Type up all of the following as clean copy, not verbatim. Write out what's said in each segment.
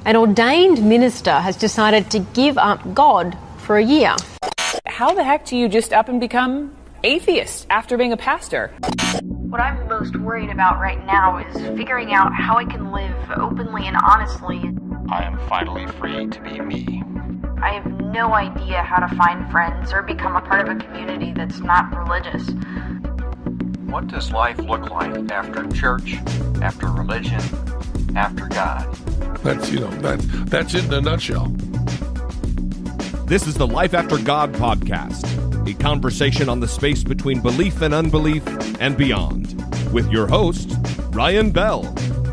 An ordained minister has decided to give up God for a year. How the heck do you just up and become atheist after being a pastor? What I'm most worried about right now is figuring out how I can live openly and honestly. I am finally free to be me. I have no idea how to find friends or become a part of a community that's not religious. What does life look like after church, after religion, after God? That's it in a nutshell. This is the Life After God podcast, a conversation on the space between belief and unbelief and beyond, with your host, Ryan Bell.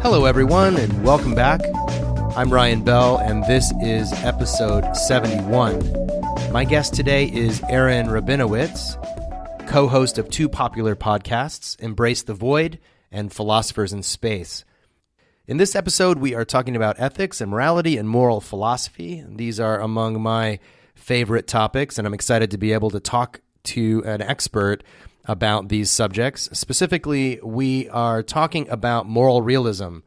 Hello, everyone, and welcome back. I'm Ryan Bell, and this is episode 71. My guest today is Aaron Rabinowitz, co-host of two popular podcasts, Embrace the Void and Philosophers in Space. In this episode, we are talking about ethics and morality and moral philosophy. These are among my favorite topics, and I'm excited to be able to talk to an expert about these subjects. Specifically, we are talking about moral realism.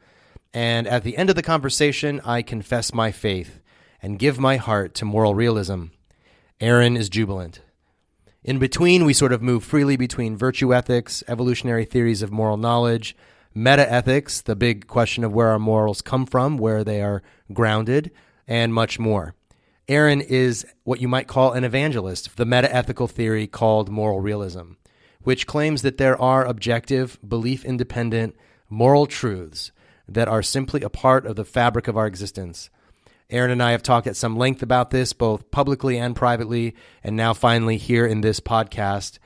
And at the end of the conversation, I confess my faith and give my heart to moral realism. Aaron is jubilant. In between, we sort of move freely between virtue ethics, evolutionary theories of moral knowledge, meta-ethics, the big question of where our morals come from, where they are grounded, and much more. Aaron is what you might call an evangelist of the meta-ethical theory called moral realism, which claims that there are objective, belief-independent, moral truths that are simply a part of the fabric of our existence. Aaron and I have talked at some length about this, both publicly and privately, and now finally here in this podcast.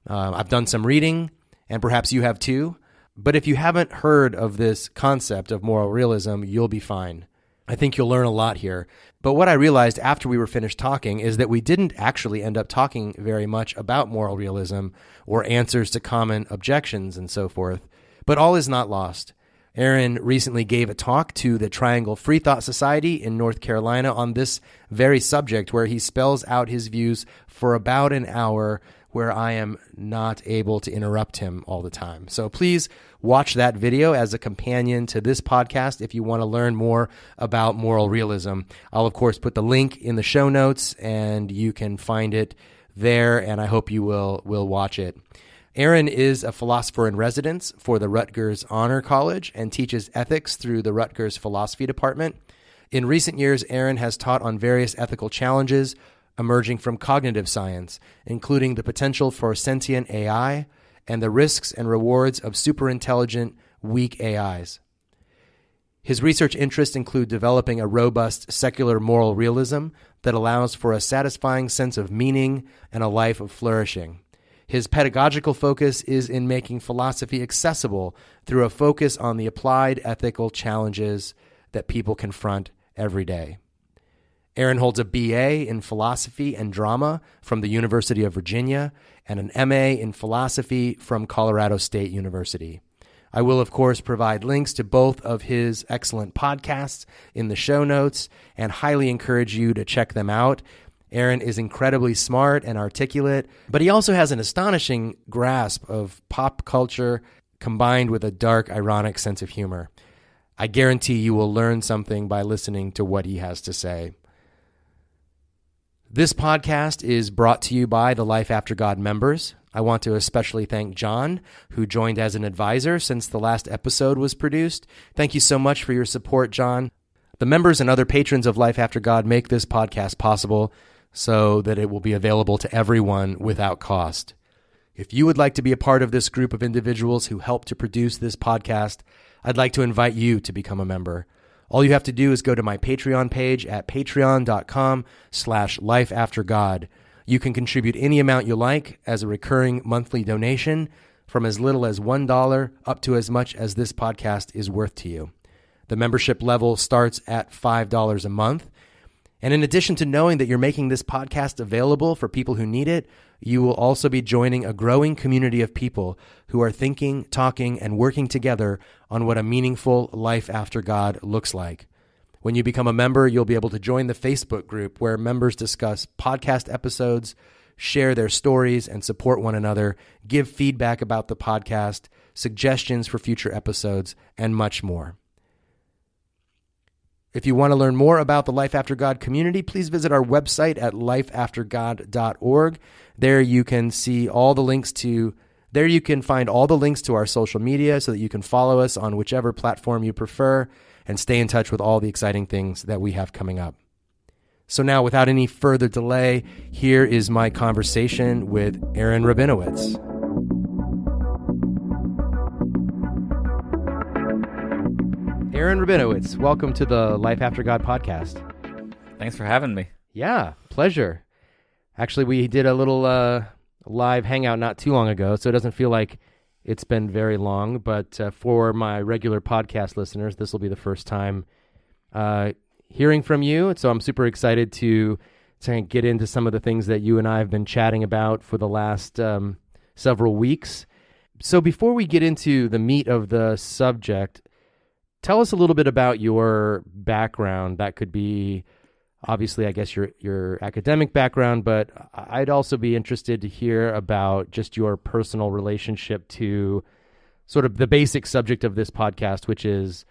I've done some reading, and perhaps you have too. But if you haven't heard of this concept of moral realism, you'll be fine. I think you'll learn a lot here. But what I realized after we were finished talking is that we didn't actually end up talking very much about moral realism or answers to common objections and so forth. But all is not lost. Aaron recently gave a talk to the Triangle Free Thought Society in North Carolina on this very subject, where he spells out his views for about an hour, where I am not able to interrupt him all the time. So please watch that video as a companion to this podcast if you want to learn more about moral realism. I'll, of course, put the link in the show notes, and you can find it there, and I hope you will watch it. Aaron is a philosopher in residence for the Rutgers Honor College and teaches ethics through the Rutgers Philosophy Department. In recent years, Aaron has taught on various ethical challenges emerging from cognitive science, including the potential for sentient AI and the risks and rewards of superintelligent, weak AIs. His research interests include developing a robust secular moral realism that allows for a satisfying sense of meaning and a life of flourishing. His pedagogical focus is in making philosophy accessible through a focus on the applied ethical challenges that people confront every day. Aaron holds a BA in philosophy and drama from the University of Virginia and an MA in philosophy from Colorado State University. I will, of course, provide links to both of his excellent podcasts in the show notes and highly encourage you to check them out. Aaron is incredibly smart and articulate, but he also has an astonishing grasp of pop culture combined with a dark, ironic sense of humor. I guarantee you will learn something by listening to what he has to say. This podcast is brought to you by the Life After God members. I want to especially thank John, who joined as an advisor since the last episode was produced. Thank you so much for your support, John. The members and other patrons of Life After God make this podcast possible so that it will be available to everyone without cost. If you would like to be a part of this group of individuals who help to produce this podcast, I'd like to invite you to become a member. All you have to do is go to my Patreon page at patreon.com/lifeaftergod. You can contribute any amount you like as a recurring monthly donation, from as little as $1 up to as much as this podcast is worth to you. The membership level starts at $5 a month. And in addition to knowing that you're making this podcast available for people who need it, you will also be joining a growing community of people who are thinking, talking, and working together on what a meaningful life after God looks like. When you become a member, you'll be able to join the Facebook group where members discuss podcast episodes, share their stories, and support one another, give feedback about the podcast, suggestions for future episodes, and much more. If you want to learn more about the Life After God community, please visit our website at lifeaftergod.org. There you can see all the links to, there you can find all the links to our social media so that you can follow us on whichever platform you prefer and stay in touch with all the exciting things that we have coming up. So now, without any further delay, here is my conversation with Aaron Rabinowitz. Aaron Rabinowitz, welcome to the Life After God podcast. Thanks for having me. Yeah, pleasure. Actually, we did a little live hangout not too long ago, so it doesn't feel like it's been very long. But for my regular podcast listeners, this will be the first time hearing from you. So I'm super excited to get into some of the things that you and I have been chatting about for the last several weeks. So before we get into the meat of the subject, tell us a little bit about your background. That could be, obviously, I guess, your academic background, but I'd also be interested to hear about just your personal relationship to sort of the basic subject of this podcast, which is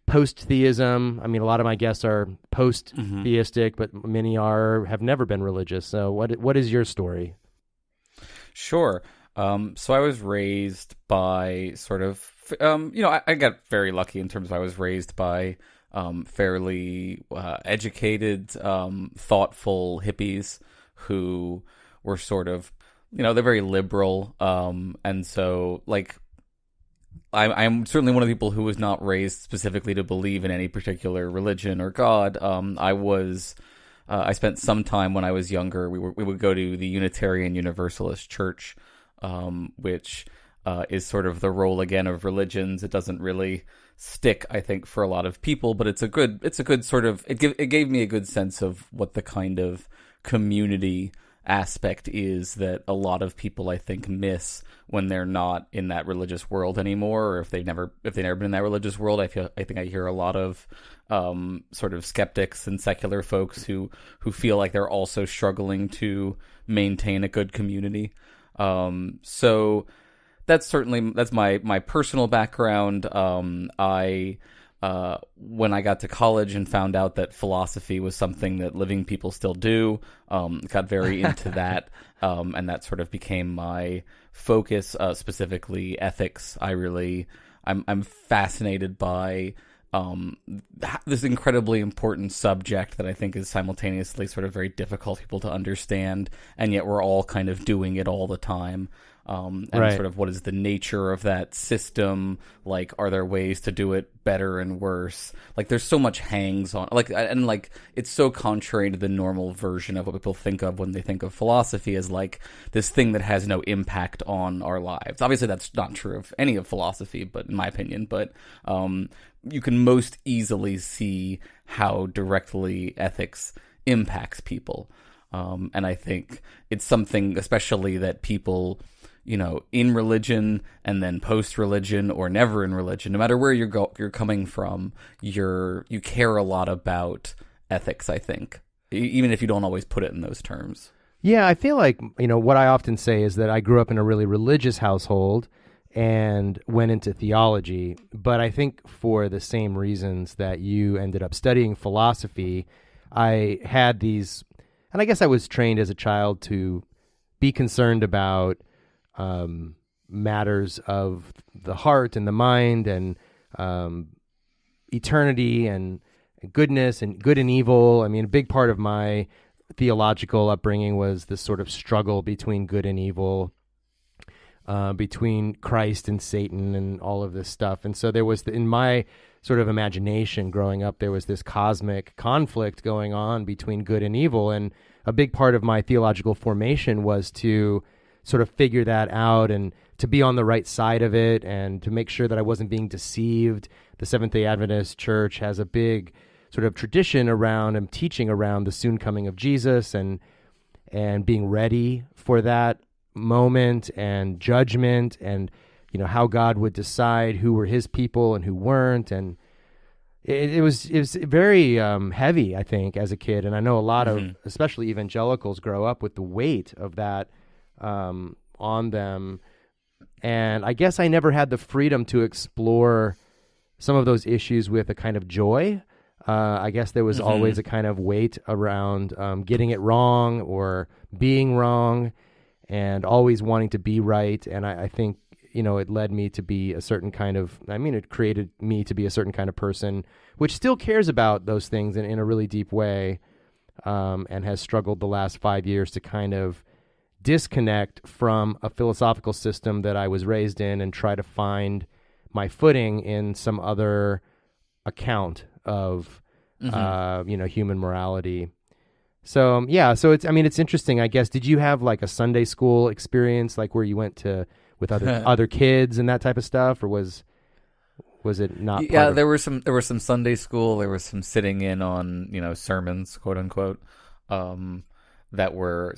post-theism. I mean, a lot of my guests are post-theistic, but many have never been religious. So what is your story? Sure. So I was raised by sort of, I got very lucky in terms of I was raised by fairly educated, thoughtful hippies who were sort of, they're very liberal. And so, like, I'm certainly one of the people who was not raised specifically to believe in any particular religion or God. I spent some time when I was younger. We would go to the Unitarian Universalist Church, which is sort of the role again of religions. It doesn't really stick, I think, for a lot of people, but it's a good sort of, it gave me a good sense of what the kind of community aspect is that a lot of people, I think, miss when they're not in that religious world anymore, or if they've never been in that religious world. I think I hear a lot of sort of skeptics and secular folks who feel like they're also struggling to maintain a good community. So that's my personal background. When I got to college and found out that philosophy was something that living people still do, got very into that, and that sort of became my focus, specifically ethics. I'm fascinated by this incredibly important subject that I think is simultaneously sort of very difficult for people to understand, and yet we're all kind of doing it all the time. And right. Sort of what is the nature of that system? Like, are there ways to do it better and worse? Like, there's so much hangs on, it's so contrary to the normal version of what people think of when they think of philosophy as like this thing that has no impact on our lives. Obviously, that's not true of any of philosophy, but in my opinion, you can most easily see how directly ethics impacts people. And I think it's something especially that people, in religion and then post-religion or never in religion, no matter where you're coming from, you care a lot about ethics, I think, even if you don't always put it in those terms. Yeah, I feel like, what I often say is that I grew up in a really religious household and went into theology, but I think for the same reasons that you ended up studying philosophy, I had these, and I guess I was trained as a child to be concerned about matters of the heart and the mind and eternity and goodness and good and evil. I mean, a big part of my theological upbringing was this sort of struggle between good and evil, between Christ and Satan and all of this stuff. And so there was, in my sort of imagination growing up, there was this cosmic conflict going on between good and evil. And a big part of my theological formation was to sort of figure that out and to be on the right side of it and to make sure that I wasn't being deceived. The Seventh-day Adventist Church has a big sort of tradition around and teaching around the soon coming of Jesus and being ready for that moment and judgment and, how God would decide who were his people and who weren't. And it was very heavy, I think, as a kid. And I know a lot of, especially evangelicals, grow up with the weight of that on them. And I guess I never had the freedom to explore some of those issues with a kind of joy. I guess there was always a kind of weight around getting it wrong or being wrong and always wanting to be right. And I think, it led me to be a certain kind of, it created me to be a certain kind of person, which still cares about those things in a really deep way, and has struggled the last 5 years to kind of disconnect from a philosophical system that I was raised in and try to find my footing in some other account of, human morality. So, so it's interesting, I guess. Did you have like a Sunday school experience, like where you went with other kids and that type of stuff, or was it not? Yeah, there was some Sunday school. There was some sitting in on, sermons, quote unquote, that were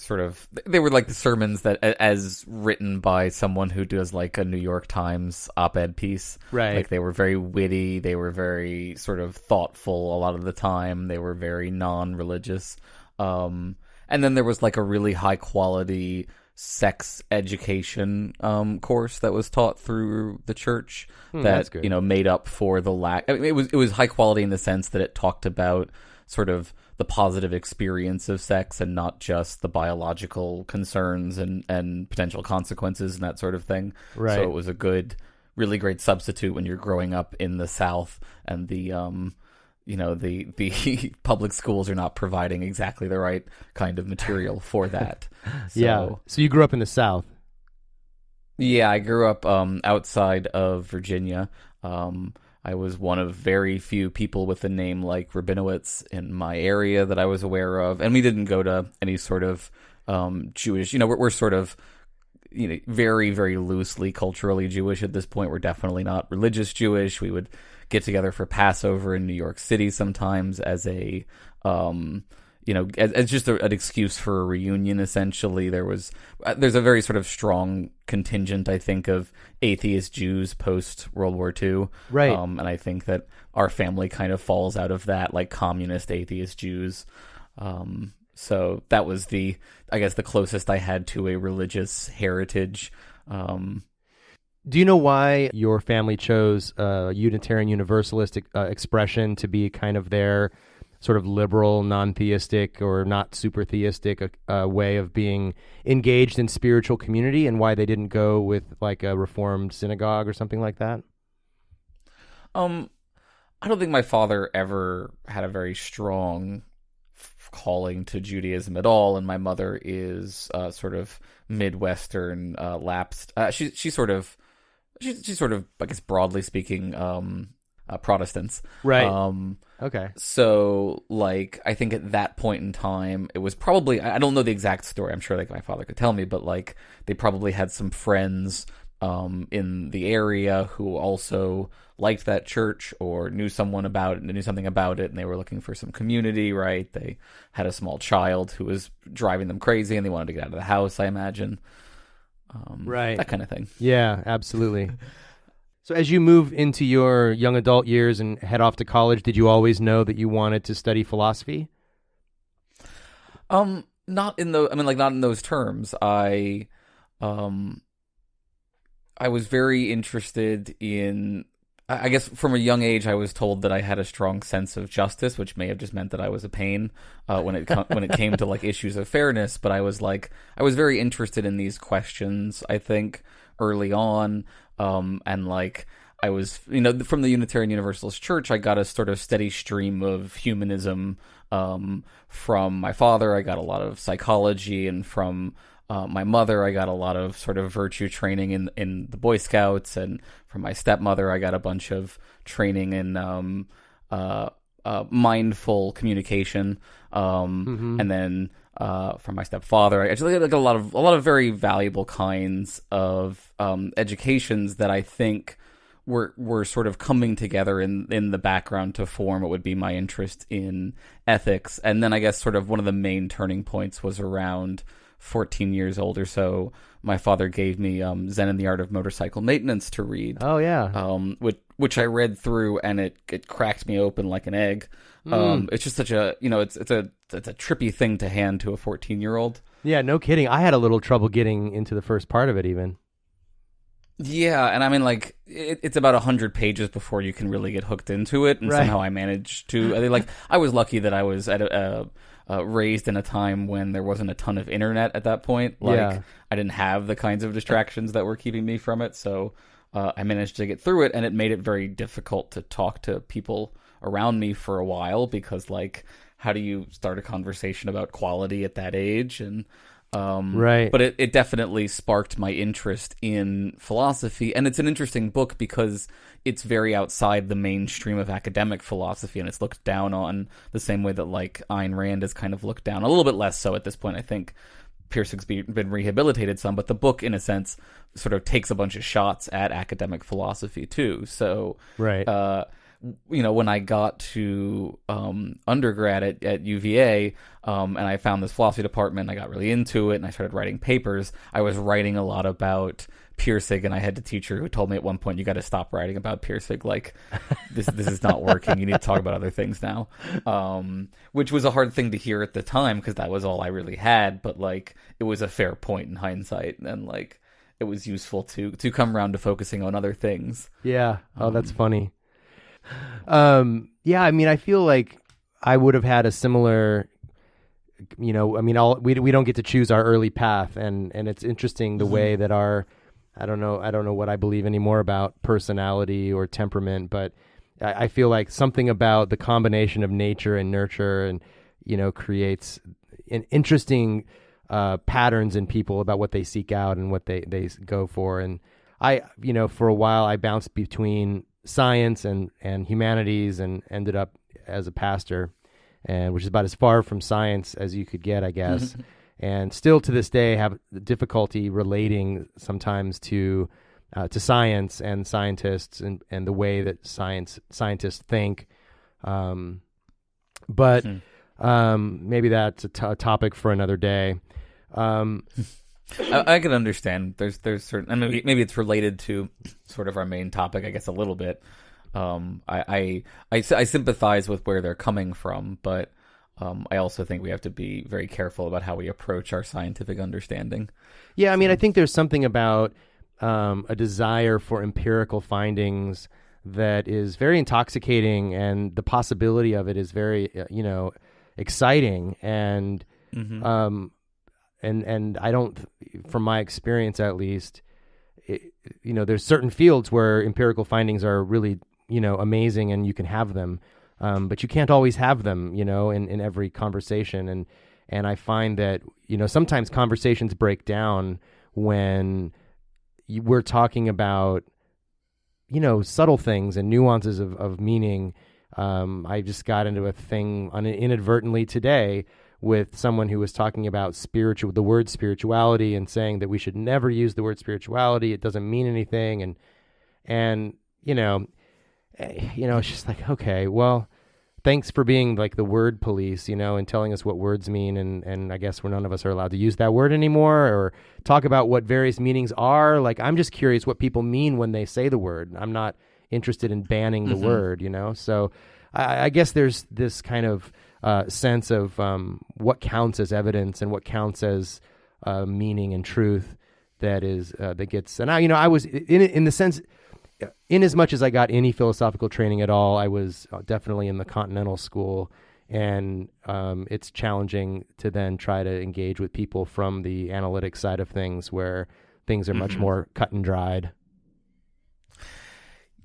they were like the sermons that as written by someone who does like a New York Times op-ed piece. Right. Like they were very witty. They were very sort of thoughtful a lot of the time. They were very non-religious. And then there was like a really high quality sex education course that was taught through the church that made up for the lack. It was high quality in the sense that it talked about sort of the positive experience of sex and not just the biological concerns and potential consequences and that sort of thing. Right. So it was a really great substitute when you're growing up in the South and the public schools are not providing exactly the right kind of material for that. So, yeah. So you grew up in the South? Yeah, I grew up outside of Virginia. I was one of very few people with a name like Rabinowitz in my area that I was aware of. And we didn't go to any sort of Jewish, we're sort of, very, very loosely culturally Jewish at this point. We're definitely not religious Jewish. We would get together for Passover in New York City sometimes as a, as just an excuse for a reunion, essentially. There's a very sort of strong contingent, I think, of atheist Jews post World War II. Right. And I think that our family kind of falls out of that, like communist atheist Jews. So that was the closest I had to a religious heritage. Do you know why your family chose Unitarian Universalist expression to be kind of their sort of liberal, non-theistic or not super theistic way of being engaged in spiritual community, and why they didn't go with like a Reformed synagogue or something like that? I don't think my father ever had a very strong calling to Judaism at all, and my mother is sort of Midwestern lapsed. She's sort of, I guess, broadly speaking, Protestants. Right. Okay. So, like, I think at that point in time, it was probably, I don't know the exact story. I'm sure, like, my father could tell me, but, like, they probably had some friends in the area who also liked that church or knew something about it, and they were looking for some community, right? They had a small child who was driving them crazy, and they wanted to get out of the house, I imagine. Right. That kind of thing. Yeah, absolutely. So as you move into your young adult years and head off to college, did you always know that you wanted to study philosophy? Not in those terms. I was very interested in, I guess from a young age, I was told that I had a strong sense of justice, which may have just meant that I was a pain when it came to like issues of fairness. But I was very interested in these questions, I think, early on. And like I was, from the Unitarian Universalist Church, I got a sort of steady stream of humanism. From my father, I got a lot of psychology, and from my mother, I got a lot of sort of virtue training in the Boy Scouts, and from my stepmother, I got a bunch of training in mindful communication. And then from my stepfather, I actually got a lot of very valuable kinds of educations that I think were sort of coming together in the background to form what would be my interest in ethics. And then I guess sort of one of the main turning points was around 14 years old or so. My father gave me Zen and the Art of Motorcycle Maintenance to read. Oh yeah. Which I read through, and it cracked me open like an egg. It's just such a, it's a trippy thing to hand to a 14-year-old. Yeah, no kidding. I had a little trouble getting into the first part of it even. Yeah, and I mean, like, it's about 100 pages before you can really get hooked into it, and Right. somehow I managed to. I mean, like, I was lucky that I was raised in a time when there wasn't a ton of internet at that point. Like, Yeah. I didn't have the kinds of distractions that were keeping me from it, so I managed to get through it, and it made it very difficult to talk to people around me for a while, because, like, how do you start a conversation about quality at that age? And Right. But it definitely sparked my interest in philosophy, and it's an interesting book because it's very outside the mainstream of academic philosophy, and it's looked down on the same way that, like, Ayn Rand is kind of looked down, a little bit less so at this point. I think Pirsig's been rehabilitated some, but the book, in a sense, sort of takes a bunch of shots at academic philosophy too. So, Right. when I got to undergrad at UVA, and I found this philosophy department, I got really into it, and I started writing papers. I was writing a lot about Pirsig, and I had a teacher who told me at one point, "You got to stop writing about Pirsig. Like, this is not working. You need to talk about other things now," which was a hard thing to hear at the time because that was all I really had. But, like, it was a fair point in hindsight, and, like, it was useful to come around to focusing on other things. Yeah. Oh, that's funny. Yeah, I mean, I feel like I would have had a similar, I mean, we don't get to choose our early path, and it's interesting the way that I don't know what I believe anymore about personality or temperament, but I feel like something about the combination of nature and nurture and, creates an interesting patterns in people about what they seek out and what they go for. And I, for a while I bounced between science and humanities and ended up as a pastor, and which is about as far from science as you could get, I guess. And still to this day have difficulty relating sometimes to science and scientists and the way that scientists think. But maybe that's a topic for another day. I can understand. There's certain, and maybe it's related to sort of our main topic, I guess, a little bit. I sympathize with where they're coming from, but I also think we have to be very careful about how we approach our scientific understanding. Yeah, I mean, I think there's something about a desire for empirical findings that is very intoxicating, and the possibility of it is very, exciting. And and I don't, from my experience at least, there's certain fields where empirical findings are really, amazing, and you can have them. But you can't always have them, in every conversation. And I find that, sometimes conversations break down when we're talking about, subtle things and nuances of meaning. I just got into a thing inadvertently today with someone who was talking about the word spirituality, and saying that we should never use the word spirituality. It doesn't mean anything. And it's just like, okay, well, thanks for being like the word police, and telling us what words mean. And I guess none of us are allowed to use that word anymore or talk about what various meanings are. Like, I'm just curious what people mean when they say the word. I'm not interested in banning the word, So I guess there's this kind of sense of what counts as evidence and what counts as meaning and truth that gets. And I was in the sense, in as much as I got any philosophical training at all, I was definitely in the Continental School, and it's challenging to then try to engage with people from the analytic side of things, where things are much more cut and dried.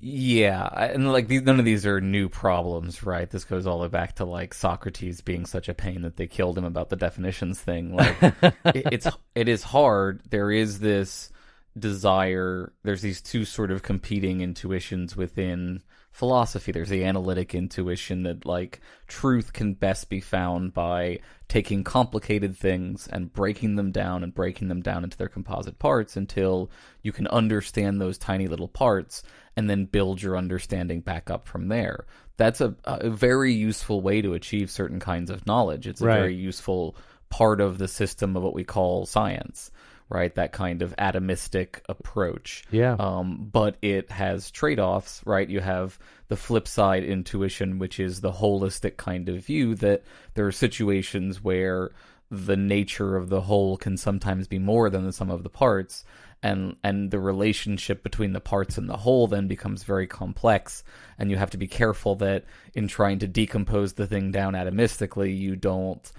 Yeah, and like none of these are new problems, right? This goes all the way back to like Socrates being such a pain that they killed him about the definitions thing. Like it is hard. There is this desire. There's these two sort of competing intuitions within philosophy. There's the analytic intuition that like truth can best be found by taking complicated things and breaking them down into their composite parts until you can understand those tiny little parts and then build your understanding back up from there. That's a very useful way to achieve certain kinds of knowledge. It's a very useful part of the system of what we call science, right? That kind of atomistic approach. Yeah. But it has trade-offs, right? You have the flip side intuition, which is the holistic kind of view that there are situations where the nature of the whole can sometimes be more than the sum of the parts, and the relationship between the parts and the whole then becomes very complex, and you have to be careful that in trying to decompose the thing down atomistically, you don't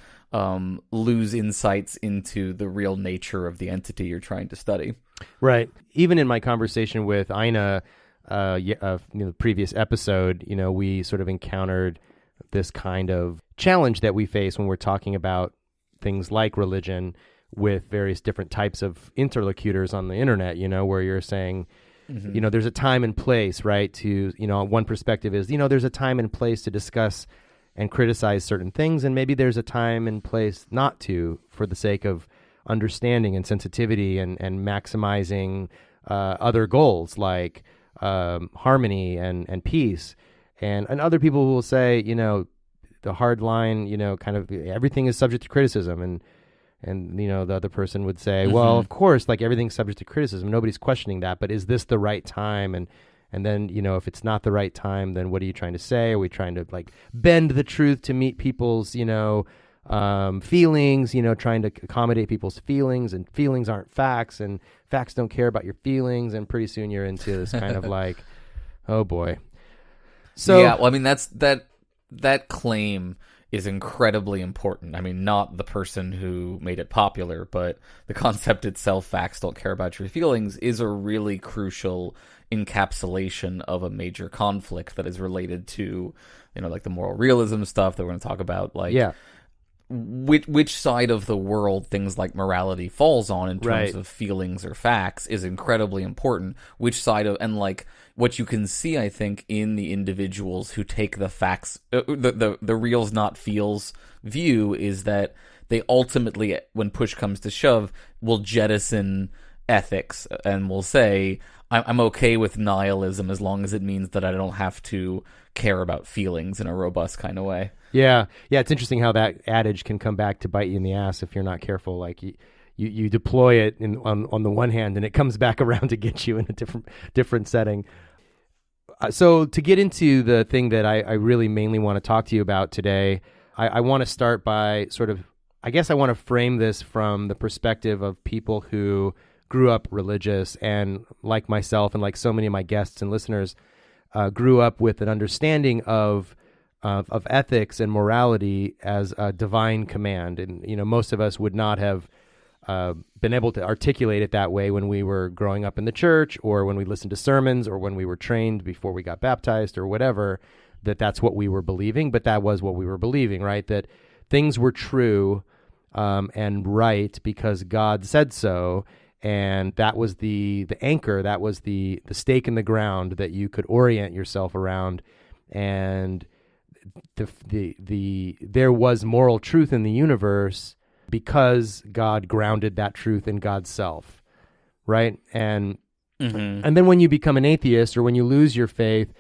lose insights into the real nature of the entity you're trying to study. Right. Even in my conversation with Ina, the previous episode, we sort of encountered this kind of challenge that we face when we're talking about things like religion with various different types of interlocutors on the internet, where you're saying, there's a time and place, right? To, one perspective is, there's a time and place to discuss and criticize certain things, and maybe there's a time and place not to, for the sake of understanding and sensitivity and maximizing other goals like harmony and peace. And other people will say, the hard line, kind of everything is subject to criticism. And the other person would say, well, of course, like everything's subject to criticism. Nobody's questioning that. But is this the right time? And then, if it's not the right time, then what are you trying to say? Are we trying to like bend the truth to meet people's, feelings, trying to accommodate people's feelings, and feelings aren't facts, and facts don't care about your feelings. And pretty soon you're into this kind of like, oh boy. So yeah, well, I mean, that claim is incredibly important. I mean, not the person who made it popular, but the concept itself, facts don't care about your feelings, is a really crucial encapsulation of a major conflict that is related to, like the moral realism stuff that we're going to talk about, like which side of the world things like morality falls on in terms of feelings or facts is incredibly important. Which side of, and like what you can see, I think, in the individuals who take the facts, the reals not feels view, is that they ultimately, when push comes to shove, will jettison ethics and will say, I'm okay with nihilism as long as it means that I don't have to care about feelings in a robust kind of way. Yeah. It's interesting how that adage can come back to bite you in the ass if you're not careful. Like you deploy it on the one hand, and it comes back around to get you in a different setting. So to get into the thing that I really mainly want to talk to you about today, I want to start by I want to frame this from the perspective of people who grew up religious, and like myself and like so many of my guests and listeners, grew up with an understanding of ethics and morality as a divine command. And, most of us would not have been able to articulate it that way when we were growing up in the church, or when we listened to sermons, or when we were trained before we got baptized, or whatever, that's what we were believing. But that was what we were believing, right? That things were true and right because God said so. And that was the anchor, that was the stake in the ground that you could orient yourself around. And there was moral truth in the universe because God grounded that truth in God's self, right? And and then when you become an atheist, or when you lose your faith,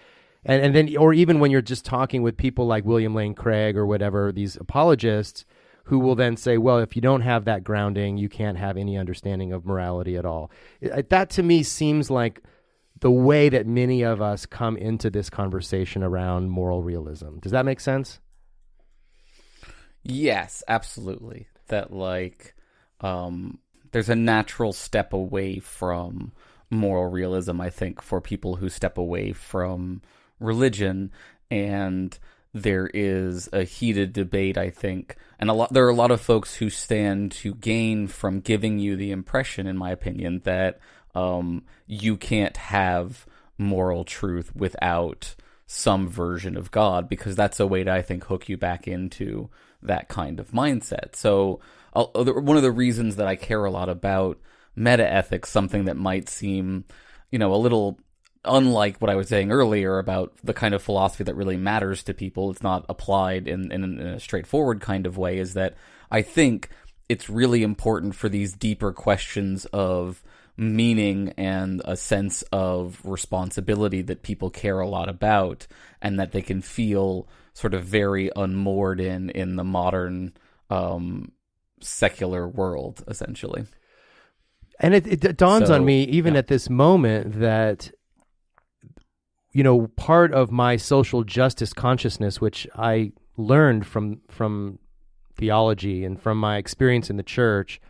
and then, or even when you're just talking with people like William Lane Craig or whatever, these apologists who will then say, well, if you don't have that grounding, you can't have any understanding of morality at all. That to me seems like the way that many of us come into this conversation around moral realism. Does that make sense? Yes, absolutely. That there's a natural step away from moral realism, I think, for people who step away from religion, and there is a heated debate, I think, and there are a lot of folks who stand to gain from giving you the impression, in my opinion, that you can't have moral truth without some version of God, because that's a way to, I think, hook you back into that kind of mindset. So one of the reasons that I care a lot about meta-ethics, something that might seem, a little unlike what I was saying earlier about the kind of philosophy that really matters to people, it's not applied in a straightforward kind of way, is that I think it's really important for these deeper questions of meaning and a sense of responsibility that people care a lot about, and that they can feel sort of very unmoored in the modern secular world, essentially. And it dawns on me, even at this moment, that part of my social justice consciousness, which I learned from theology and from my experience in the church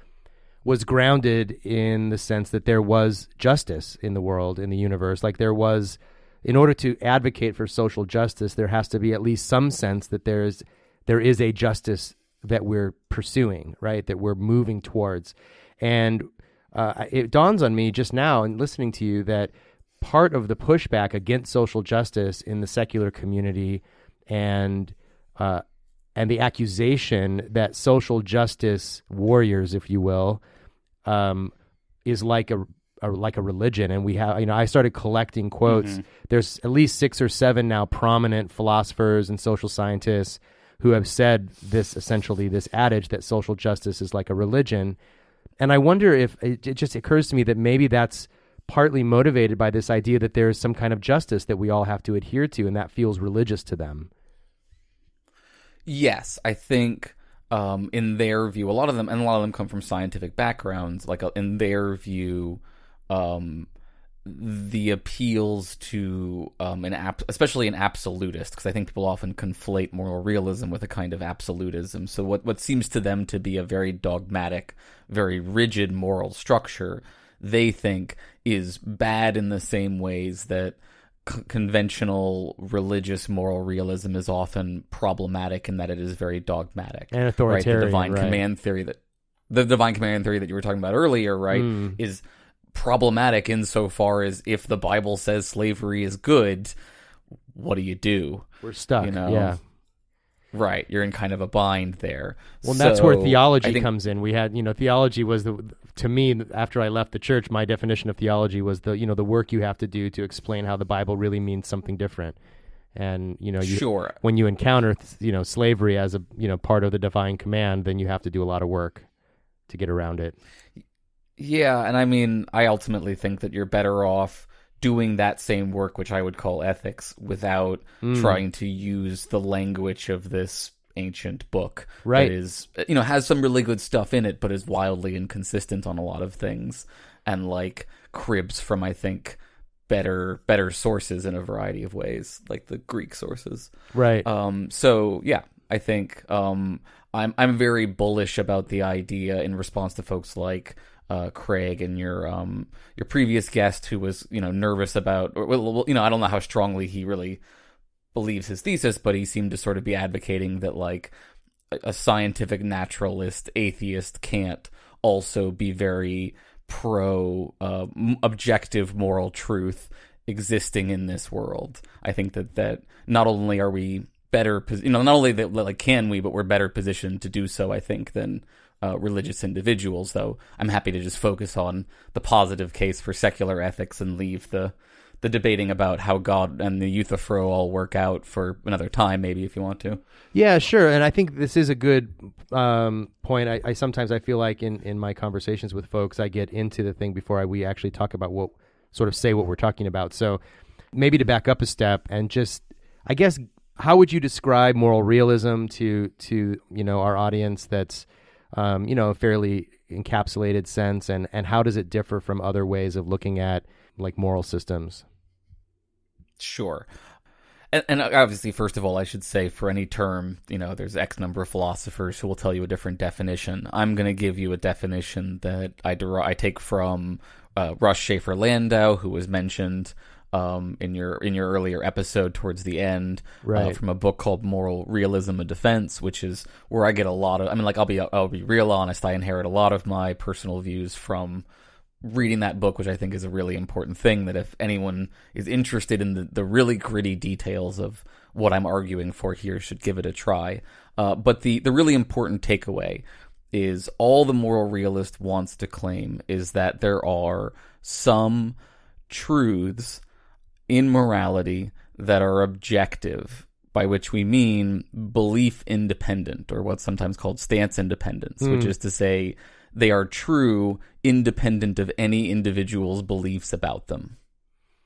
was grounded in the sense that there was justice in the world, in the universe. Like there was, in order to advocate for social justice, there has to be at least some sense that there is a justice that we're pursuing, right? That we're moving towards. And it dawns on me just now in listening to you that part of the pushback against social justice in the secular community and the accusation that social justice warriors, if you will, is like a religion. And we have, I started collecting quotes. Mm-hmm. There's at least 6 or 7 now prominent philosophers and social scientists who have said this, essentially this adage that social justice is like a religion. And I wonder if it just occurs to me that maybe that's partly motivated by this idea that there is some kind of justice that we all have to adhere to, and that feels religious to them. Yes, I think in their view, a lot of them come from scientific backgrounds. Like in their view, the appeals to especially an absolutist, because I think people often conflate moral realism with a kind of absolutism. So what seems to them to be a very dogmatic, very rigid moral structure, they think is bad in the same ways that conventional religious moral realism is often problematic in that it is very dogmatic and authoritarian. Right? The divine command theory that you were talking about earlier, right, is problematic insofar as if the Bible says slavery is good, what do you do? We're stuck. Yeah. Right, you're in kind of a bind there. Well, that's where theology comes in. We had, theology was to me, after I left the church, my definition of theology was the work you have to do to explain how the Bible really means something different. And, sure. When you encounter, slavery as a, part of the divine command, then you have to do a lot of work to get around it. Yeah, and I mean, I ultimately think that you're better off doing that same work, which I would call ethics, without trying to use the language of this ancient book. Right. That is, has some really good stuff in it, but is wildly inconsistent on a lot of things, and cribs from, I think, better sources in a variety of ways, like the Greek sources. Right. So yeah, I think I'm very bullish about the idea in response to folks like Craig and your previous guest, who was nervous about, I don't know how strongly he really believes his thesis, but he seemed to sort of be advocating that a scientific naturalist atheist can't also be very pro objective moral truth existing in this world. I think that not only are we better, not only that can we, but we're better positioned to do so, I think, than religious individuals, though I'm happy to just focus on the positive case for secular ethics and leave the debating about how God and the Euthyphro all work out for another time, maybe, if you want to. Yeah, sure. And I think this is a good point. I sometimes feel like in my conversations with folks, I get into the thing before we actually talk about what we're talking about. So maybe to back up a step and just, I guess, how would you describe moral realism to our audience that's a fairly encapsulated sense, and how does it differ from other ways of looking at moral systems? Sure. And obviously, first of all, I should say for any term, there's X number of philosophers who will tell you a different definition. I'm going to give you a definition that I take from Russ Schaefer Landau, who was mentioned in your earlier episode towards the end, right, from a book called Moral Realism: A Defense, which is where I get a lot of, I'll be real honest, I inherit a lot of my personal views from reading that book, which I think is a really important thing, that if anyone is interested in the really gritty details of what I'm arguing for here, should give it a try. But the really important takeaway is all the moral realist wants to claim is that there are some truths in morality that are objective, by which we mean belief independent, or what's sometimes called stance independence, which is to say they are true independent of any individual's beliefs about them.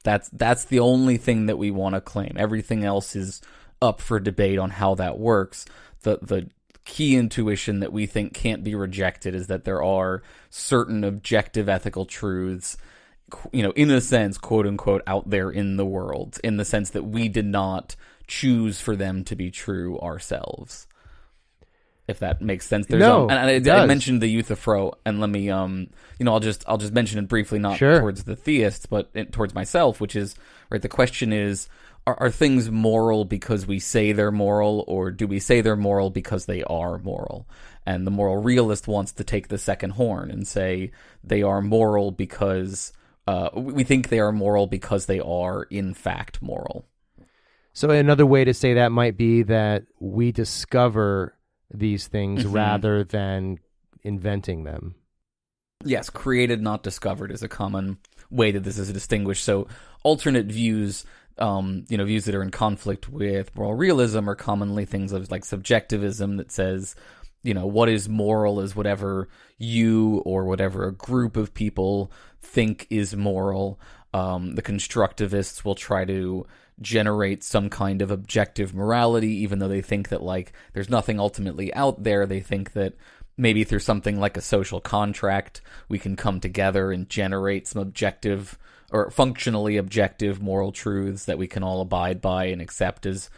That's the only thing that we want to claim. Everything else is up for debate on how that works. The key intuition that we think can't be rejected is that there are certain objective ethical truths, in a sense, quote unquote, out there in the world, in the sense that we did not choose for them to be true ourselves. if that makes sense. There's, No, and it I does. mentioned the Euthyphro, and let me, I'll just mention it briefly, not Sure. towards the theists, but towards myself, which is, right, the question is, are things moral because we say they're moral, or do we say they're moral because they are moral? And the moral realist wants to take the second horn and say they are moral because we think they are moral because they are in fact moral. So another way to say that might be that we discover these things Mm-hmm. rather than inventing them. Yes, created, not discovered is a common way that this is distinguished. So alternate views, views that are in conflict with moral realism are commonly things like subjectivism that says, what is moral is whatever you or whatever a group of people think is moral. The constructivists will try to generate some kind of objective morality, even though they think that, like, there's nothing ultimately out there. They think that maybe through something like a social contract, we can come together and generate some objective or functionally objective moral truths that we can all abide by and accept as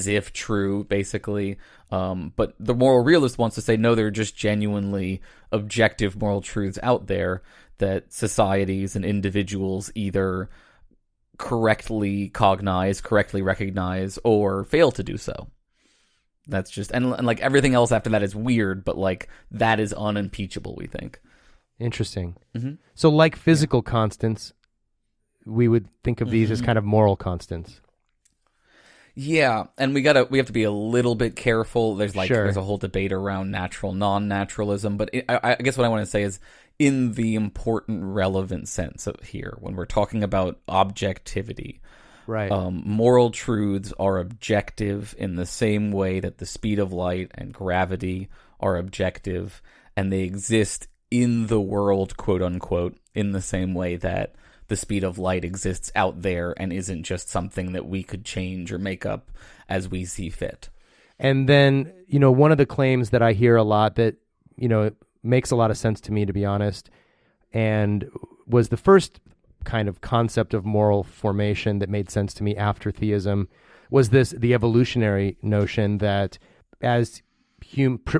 if true, basically. But the moral realist wants to say, no, there are just genuinely objective moral truths out there that societies and individuals either correctly cognize, correctly recognize, or fail to do so. That's just, and like everything else after that is weird, but like that is unimpeachable, we think. Interesting. Mm-hmm. So like physical constants, we would think of these as kind of moral constants. Yeah, and we have to be a little bit careful. There's Sure. there's a whole debate around natural, non-naturalism, but I guess what I want to say is, in the important, relevant sense of here, when we're talking about objectivity, Right. moral truths are objective in the same way that the speed of light and gravity are objective, and they exist in the world, quote unquote, in the same way that the speed of light exists out there and isn't just something that we could change or make up as we see fit. And then, one of the claims that I hear a lot that, it makes a lot of sense to me, to be honest, and was the first kind of concept of moral formation that made sense to me after theism, was the evolutionary notion that as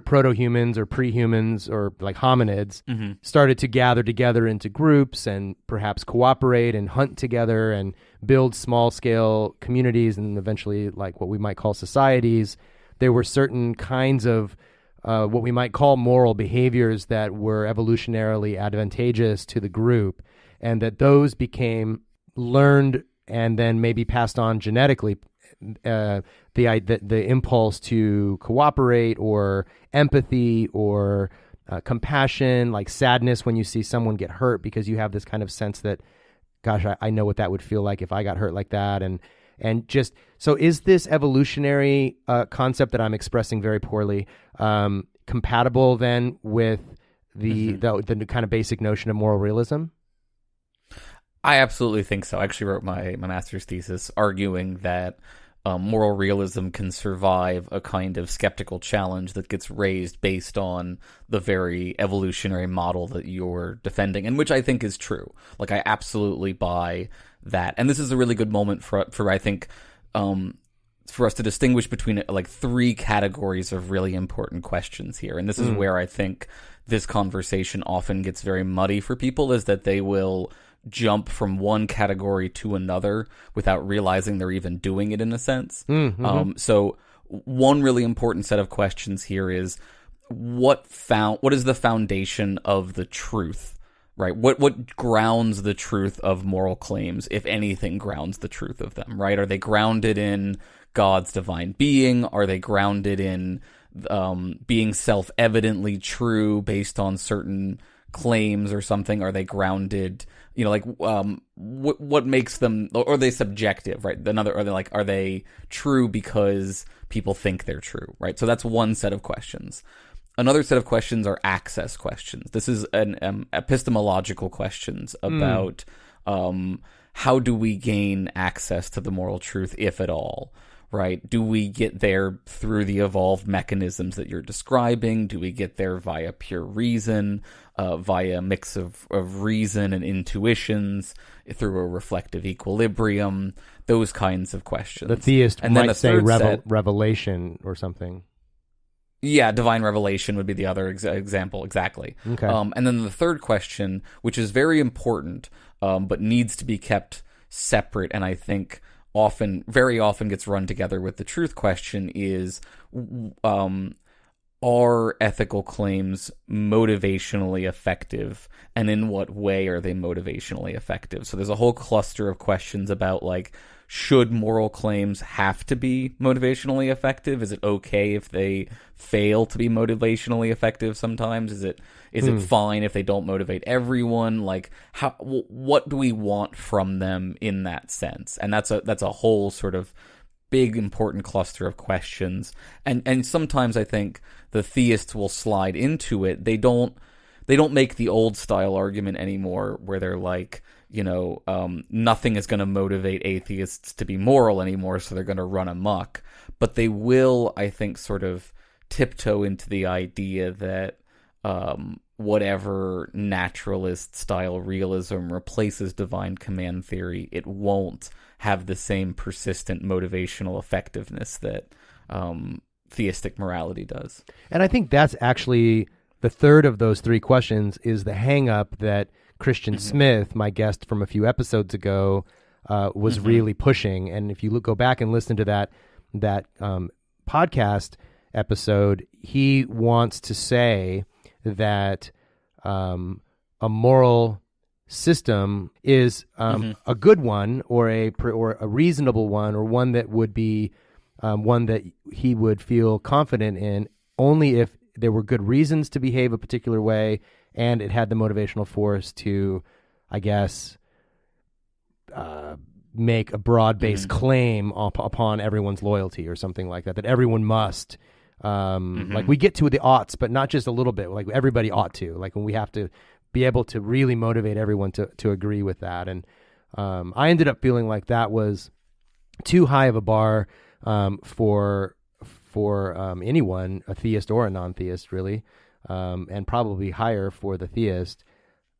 proto-humans or pre-humans or like hominids started to gather together into groups and perhaps cooperate and hunt together and build small-scale communities and eventually like what we might call societies, there were certain kinds of what we might call moral behaviors that were evolutionarily advantageous to the group, and that those became learned and then maybe passed on genetically. The impulse to cooperate or empathy or compassion, like sadness when you see someone get hurt, because you have this kind of sense that, gosh, I know what that would feel like if I got hurt like that. And just, so is this evolutionary concept that I'm expressing very poorly compatible then with the kind of basic notion of moral realism? I absolutely think so. I actually wrote my master's thesis arguing that moral realism can survive a kind of skeptical challenge that gets raised based on the very evolutionary model that you're defending, and which I think is true. Like, I absolutely buy that. And this is a really good moment for I think, for us to distinguish between like three categories of really important questions here. And this is where I think this conversation often gets very muddy for people, is that they will jump from one category to another without realizing they're even doing it, in a sense. So one really important set of questions here is what is the foundation of the truth, right? What grounds the truth of moral claims, if anything grounds the truth of them, right? Are they grounded in God's divine being? Are they grounded in being self-evidently true based on certain claims or something? Are they grounded, what makes them, or are they subjective, right? Are they true because people think they're true, right? So that's one set of questions. Another set of questions are access questions. This is an epistemological questions about how do we gain access to the moral truth, if at all, right? Do we get there through the evolved mechanisms that you're describing? Do we get there via pure reason, via a mix of reason and intuitions, through a reflective equilibrium? Those kinds of questions. The theist and then might a say third set, revelation or something. Yeah, divine revelation would be the other example, exactly. Okay. And then the third question, which is very important, but needs to be kept separate, and I think very often gets run together with the truth question, is are ethical claims motivationally effective, and in what way are they motivationally effective? So there's a whole cluster of questions about, like, should moral claims have to be motivationally effective? Is it okay if they fail to be motivationally effective sometimes? Is it fine if they don't motivate everyone? Like, what do we want from them in that sense? And that's a whole sort of big important cluster of questions. And sometimes I think the theists will slide into it. They don't make the old style argument anymore where they're like, nothing is going to motivate atheists to be moral anymore, so they're going to run amok. But they will, I think, sort of tiptoe into the idea that whatever naturalist-style realism replaces divine command theory, it won't have the same persistent motivational effectiveness that theistic morality does. And I think that's actually the third of those three questions is the hang-up that Christian Smith, my guest from a few episodes ago, was really pushing. And if you go back and listen to that podcast episode, he wants to say that a moral system is a good one, or a reasonable one, or one that would be one that he would feel confident in only if there were good reasons to behave a particular way, and it had the motivational force to, I guess, make a broad-based claim upon everyone's loyalty or something like that, that everyone must. Like, we get to the oughts, but not just a little bit. Like, everybody ought to. Like, when we have to be able to really motivate everyone to agree with that. And I ended up feeling like that was too high of a bar for anyone, a theist or a non-theist, really, and probably higher for the theist.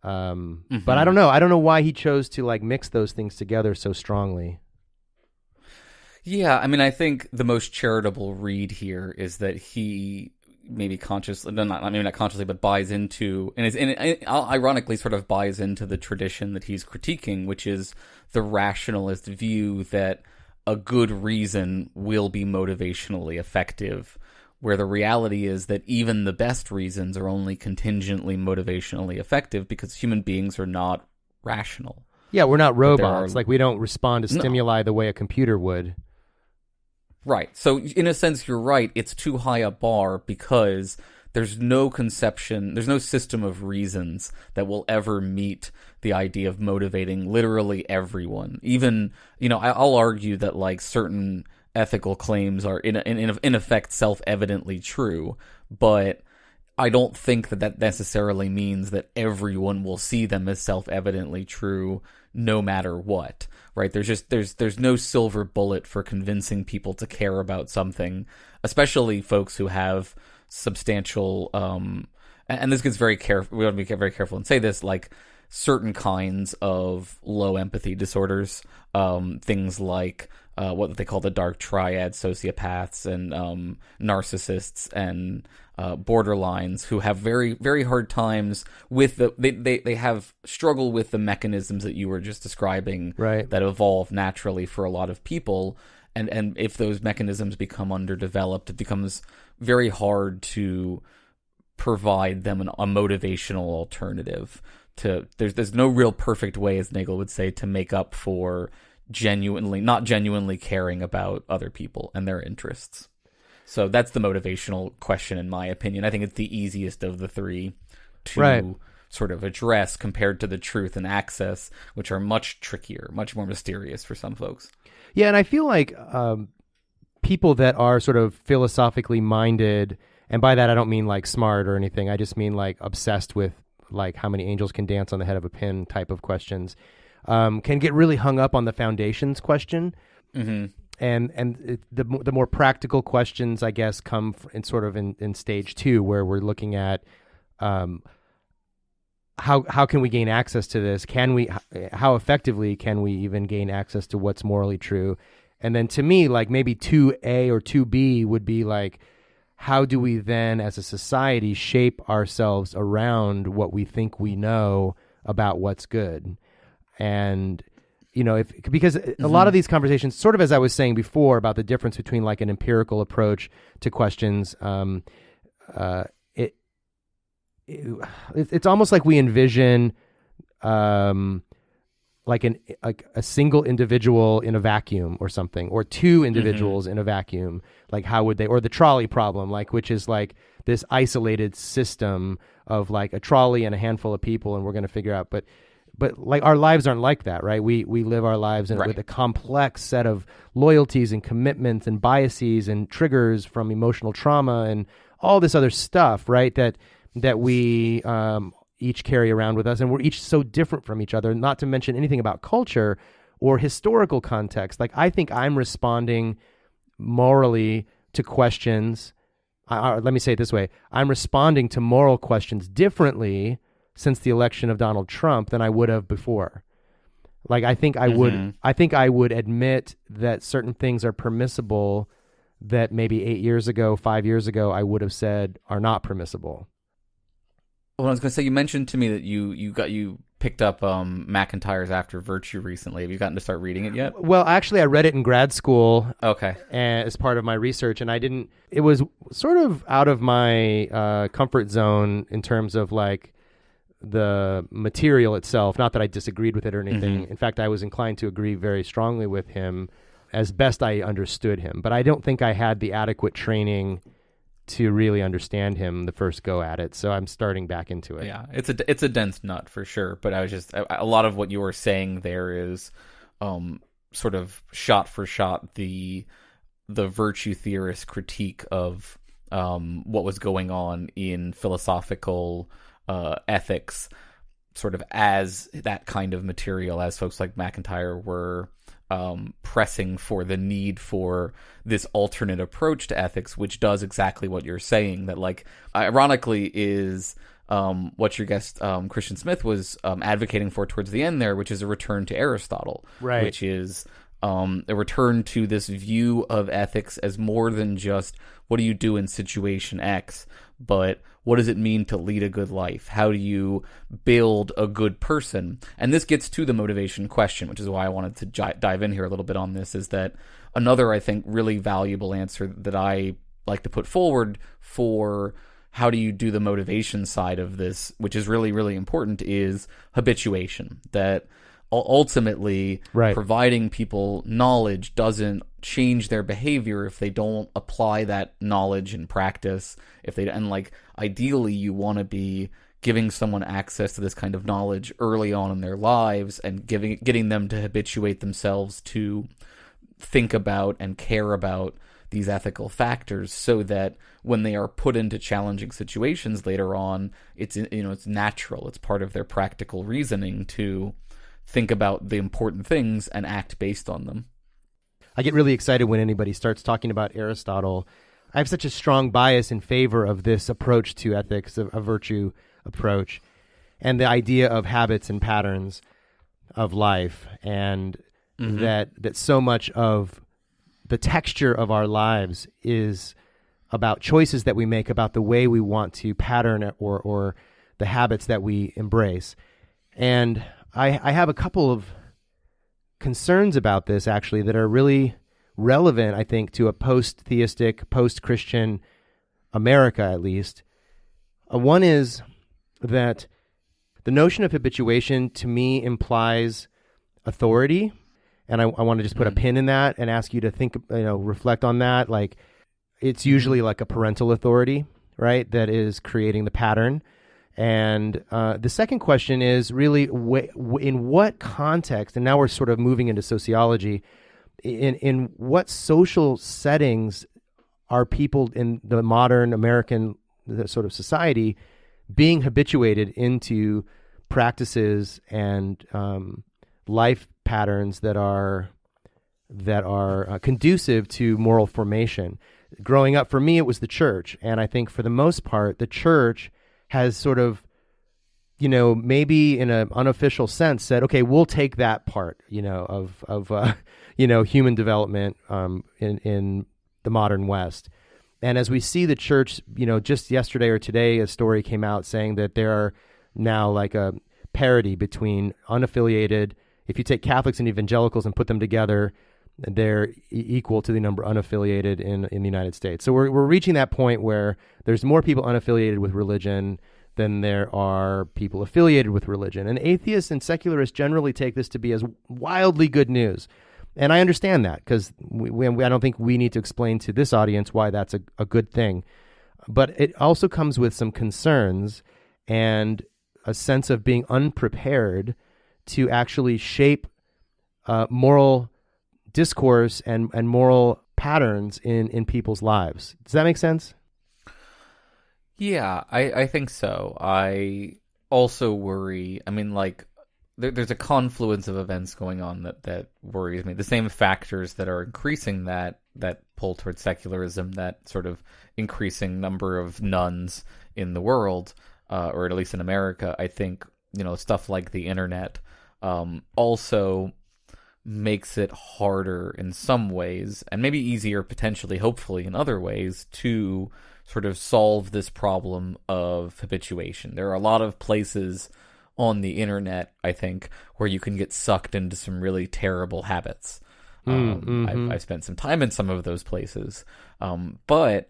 But I don't know. I don't know why he chose to, like, mix those things together so strongly. Yeah, I mean, I think the most charitable read here is that he maybe consciously, not consciously, but buys into, and ironically sort of buys into the tradition that he's critiquing, which is the rationalist view that a good reason will be motivationally effective, where the reality is that even the best reasons are only contingently motivationally effective because human beings are not rational. Yeah, we're not robots. Like, we don't respond to stimuli the way a computer would. Right. So in a sense, you're right. It's too high a bar because there's no conception, there's no system of reasons that will ever meet the idea of motivating literally everyone. Even, I'll argue that, like, certain ethical claims are in effect self-evidently true, but I don't think that necessarily means that everyone will see them as self-evidently true no matter what, right? There's no silver bullet for convincing people to care about something, especially folks who have substantial, and this gets very careful, we want to be very careful and say this, like, certain kinds of low empathy disorders, things like what they call the dark triad, sociopaths and narcissists and borderlines, who have very, very hard times with they have struggle with the mechanisms that you were just describing, right, that evolve naturally for a lot of people. And if those mechanisms become underdeveloped, it becomes very hard to provide them a motivational alternative. There's no real perfect way, as Nagel would say, to make up for not genuinely caring about other people and their interests. So that's the motivational question, in my opinion. I think it's the easiest of the three to sort of address compared to the truth and access, which are much trickier, much more mysterious for some folks. Yeah, and I feel like people that are sort of philosophically minded, and by that I don't mean like smart or anything, I just mean like obsessed with like how many angels can dance on the head of a pin type of questions, can get really hung up on the foundations question. Mm-hmm. And the more practical questions, I guess, come in sort of in stage two, where we're looking at how can we gain access to this? How effectively can we even gain access to what's morally true? And then to me, like maybe 2A or 2B would be like, how do we then as a society shape ourselves around what we think we know about what's good? And, because a lot of these conversations, sort of as I was saying before about the difference between like an empirical approach to questions, it's almost like we envision like a single individual in a vacuum or something, or two individuals in a vacuum. Like how would they, or the trolley problem, like, which is like this isolated system of like a trolley and a handful of people, and we're going to figure out, but like our lives aren't like that, right? We live our lives with a complex set of loyalties and commitments and biases and triggers from emotional trauma and all this other stuff, right? That we each carry around with us, and we're each so different from each other, not to mention anything about culture or historical context. Like, I think I'm responding morally to questions. Let me say it this way. I'm responding to moral questions differently since the election of Donald Trump than I would have before. Like, I think I would admit that certain things are permissible that maybe 8 years ago, 5 years ago, I would have said are not permissible. Well, I was going to say, you mentioned to me that you picked up McIntyre's After Virtue recently. Have you gotten to start reading it yet? Well, actually, I read it in grad school. Okay. As part of my research, and it was sort of out of my comfort zone in terms of like the material itself. Not that I disagreed with it or anything. In fact, I was inclined to agree very strongly with him as best I understood him. But I don't think I had the adequate training to really understand him the first go at it. So I'm starting back into it. Yeah, it's a dense nut for sure. But I was just, a lot of what you were saying there is sort of shot for shot the virtue theorist critique of what was going on in philosophical ethics, sort of as that kind of material, as folks like McIntyre were pressing for the need for this alternate approach to ethics, which does exactly what you're saying. That, like, ironically is what your guest Christian Smith was advocating for towards the end there, which is a return to Aristotle, right? Which is a return to this view of ethics as more than just what do you do in situation X, but what does it mean to lead a good life? How do you build a good person? And this gets to the motivation question, which is why I wanted to dive in here a little bit on this, is that another, I think, really valuable answer that I like to put forward for how do you do the motivation side of this, which is really, really important, is habituation. That ultimately, providing people knowledge doesn't change their behavior if they don't apply that knowledge in practice. Ideally, you want to be giving someone access to this kind of knowledge early on in their lives and getting them to habituate themselves to think about and care about these ethical factors, so that when they are put into challenging situations later on, it's natural. It's part of their practical reasoning to think about the important things and act based on them. I get really excited when anybody starts talking about Aristotle. I have such a strong bias in favor of this approach to ethics, a virtue approach, and the idea of habits and patterns of life, and that so much of the texture of our lives is about choices that we make, about the way we want to pattern or the habits that we embrace. And I have a couple of concerns about this, actually, that are really relevant, I think, to a post-theistic, post-Christian America, at least. One is that the notion of habituation, to me, implies authority. And I want to just put a pin in that and ask you to think, reflect on that. Like, it's usually like a parental authority, right, that is creating the pattern. And the second question is really in what context, and now we're sort of moving into sociology, in what social settings are people in the modern American sort of society being habituated into practices and life patterns that are conducive to moral formation. Growing up, for me, it was the church. And I think for the most part, the church has sort of, maybe in an unofficial sense said, okay, we'll take that part, of human development in the modern West. And as we see the church, just yesterday or today, a story came out saying that there are now like a parity between unaffiliated. If you take Catholics and evangelicals and put them together, they're equal to the number unaffiliated in the United States. So we're reaching that point where there's more people unaffiliated with religion than there are people affiliated with religion. And atheists and secularists generally take this to be as wildly good news. And I understand that, because I don't think we need to explain to this audience why that's a good thing. But it also comes with some concerns and a sense of being unprepared to actually shape moral discourse and moral patterns in people's lives. Does that make sense? Yeah, I think so. I also worry. I mean, like, there's a confluence of events going on that worries me. The same factors that are increasing that pull towards secularism, that sort of increasing number of nuns in the world, or at least in America. I think, stuff like the internet also makes it harder in some ways, and maybe easier potentially, hopefully, in other ways, to sort of solve this problem of habituation. There are a lot of places on the internet, I think, where you can get sucked into some really terrible habits. I've spent some time in some of those places. But,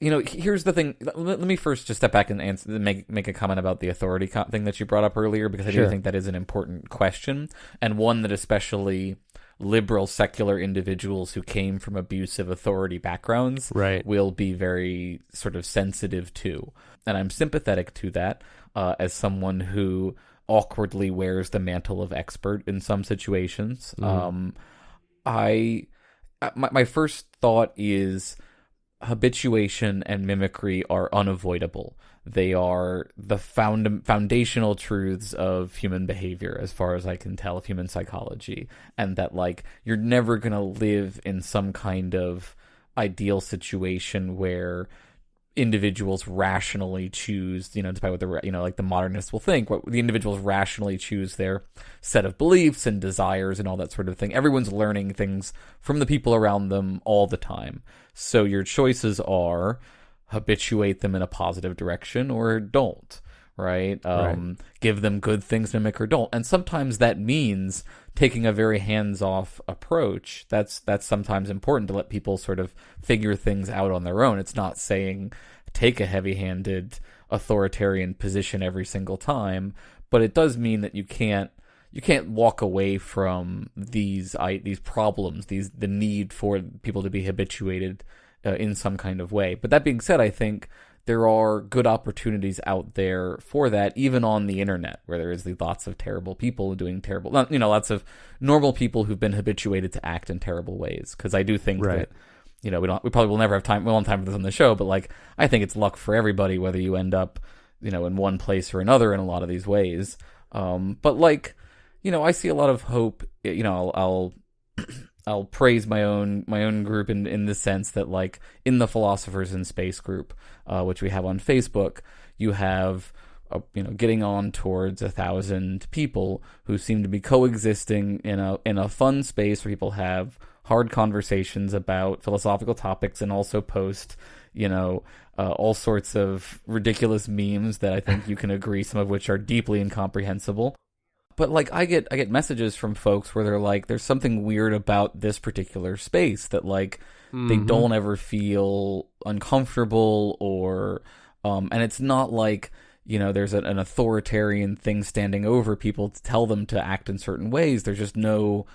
here's the thing. Let me first just step back and make a comment about the authority thing that you brought up earlier, because I do think that is an important question, and one that especially liberal secular individuals who came from abusive authority backgrounds will be very sort of sensitive to. And I'm sympathetic to that as someone who awkwardly wears the mantle of expert in some situations. My first thought is habituation and mimicry are unavoidable. They are the foundational truths of human behavior, as far as I can tell, of human psychology. And that, like, you're never going to live in some kind of ideal situation where individuals rationally choose, despite what like the modernists will think, what the individuals rationally choose their set of beliefs and desires and all that sort of thing. Everyone's learning things from the people around them all the time. So your choices are habituate them in a positive direction or don't, right? Give them good things, mimic or don't. And sometimes that means taking a very hands-off approach. That's sometimes important to let people sort of figure things out on their own. It's not saying take a heavy-handed authoritarian position every single time, but it does mean that you can't walk away from these problems, the need for people to be habituated in some kind of way. But that being said, I think there are good opportunities out there for that, even on the internet, where there is lots of terrible people doing terrible, lots of normal people who've been habituated to act in terrible ways. Because I do think that, we probably will never have time. We won't have time for this on the show, but like, I think it's luck for everybody, whether you end up, in one place or another in a lot of these ways. But like, I see a lot of hope. I'll praise my own group in the sense that, like, in the Philosophers in Space group, which we have on Facebook, you have getting on towards 1,000 people who seem to be coexisting in a fun space where people have hard conversations about philosophical topics and also post all sorts of ridiculous memes that I think you can agree, some of which are deeply incomprehensible. But like, I get messages from folks where they're like, there's something weird about this particular space, that like they don't ever feel uncomfortable or and it's not like there's an authoritarian thing standing over people to tell them to act in certain ways. There's no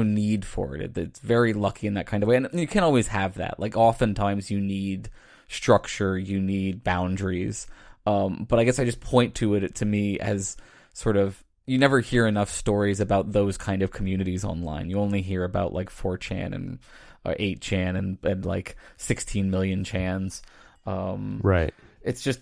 need for it. It's very lucky in that kind of way, and you can't always have that. Like, oftentimes you need structure, you need boundaries. But I guess I just point to it to me as sort of, you never hear enough stories about those kind of communities online. You only hear about like 4chan and 8chan and like 16 million chans. Right. It's just,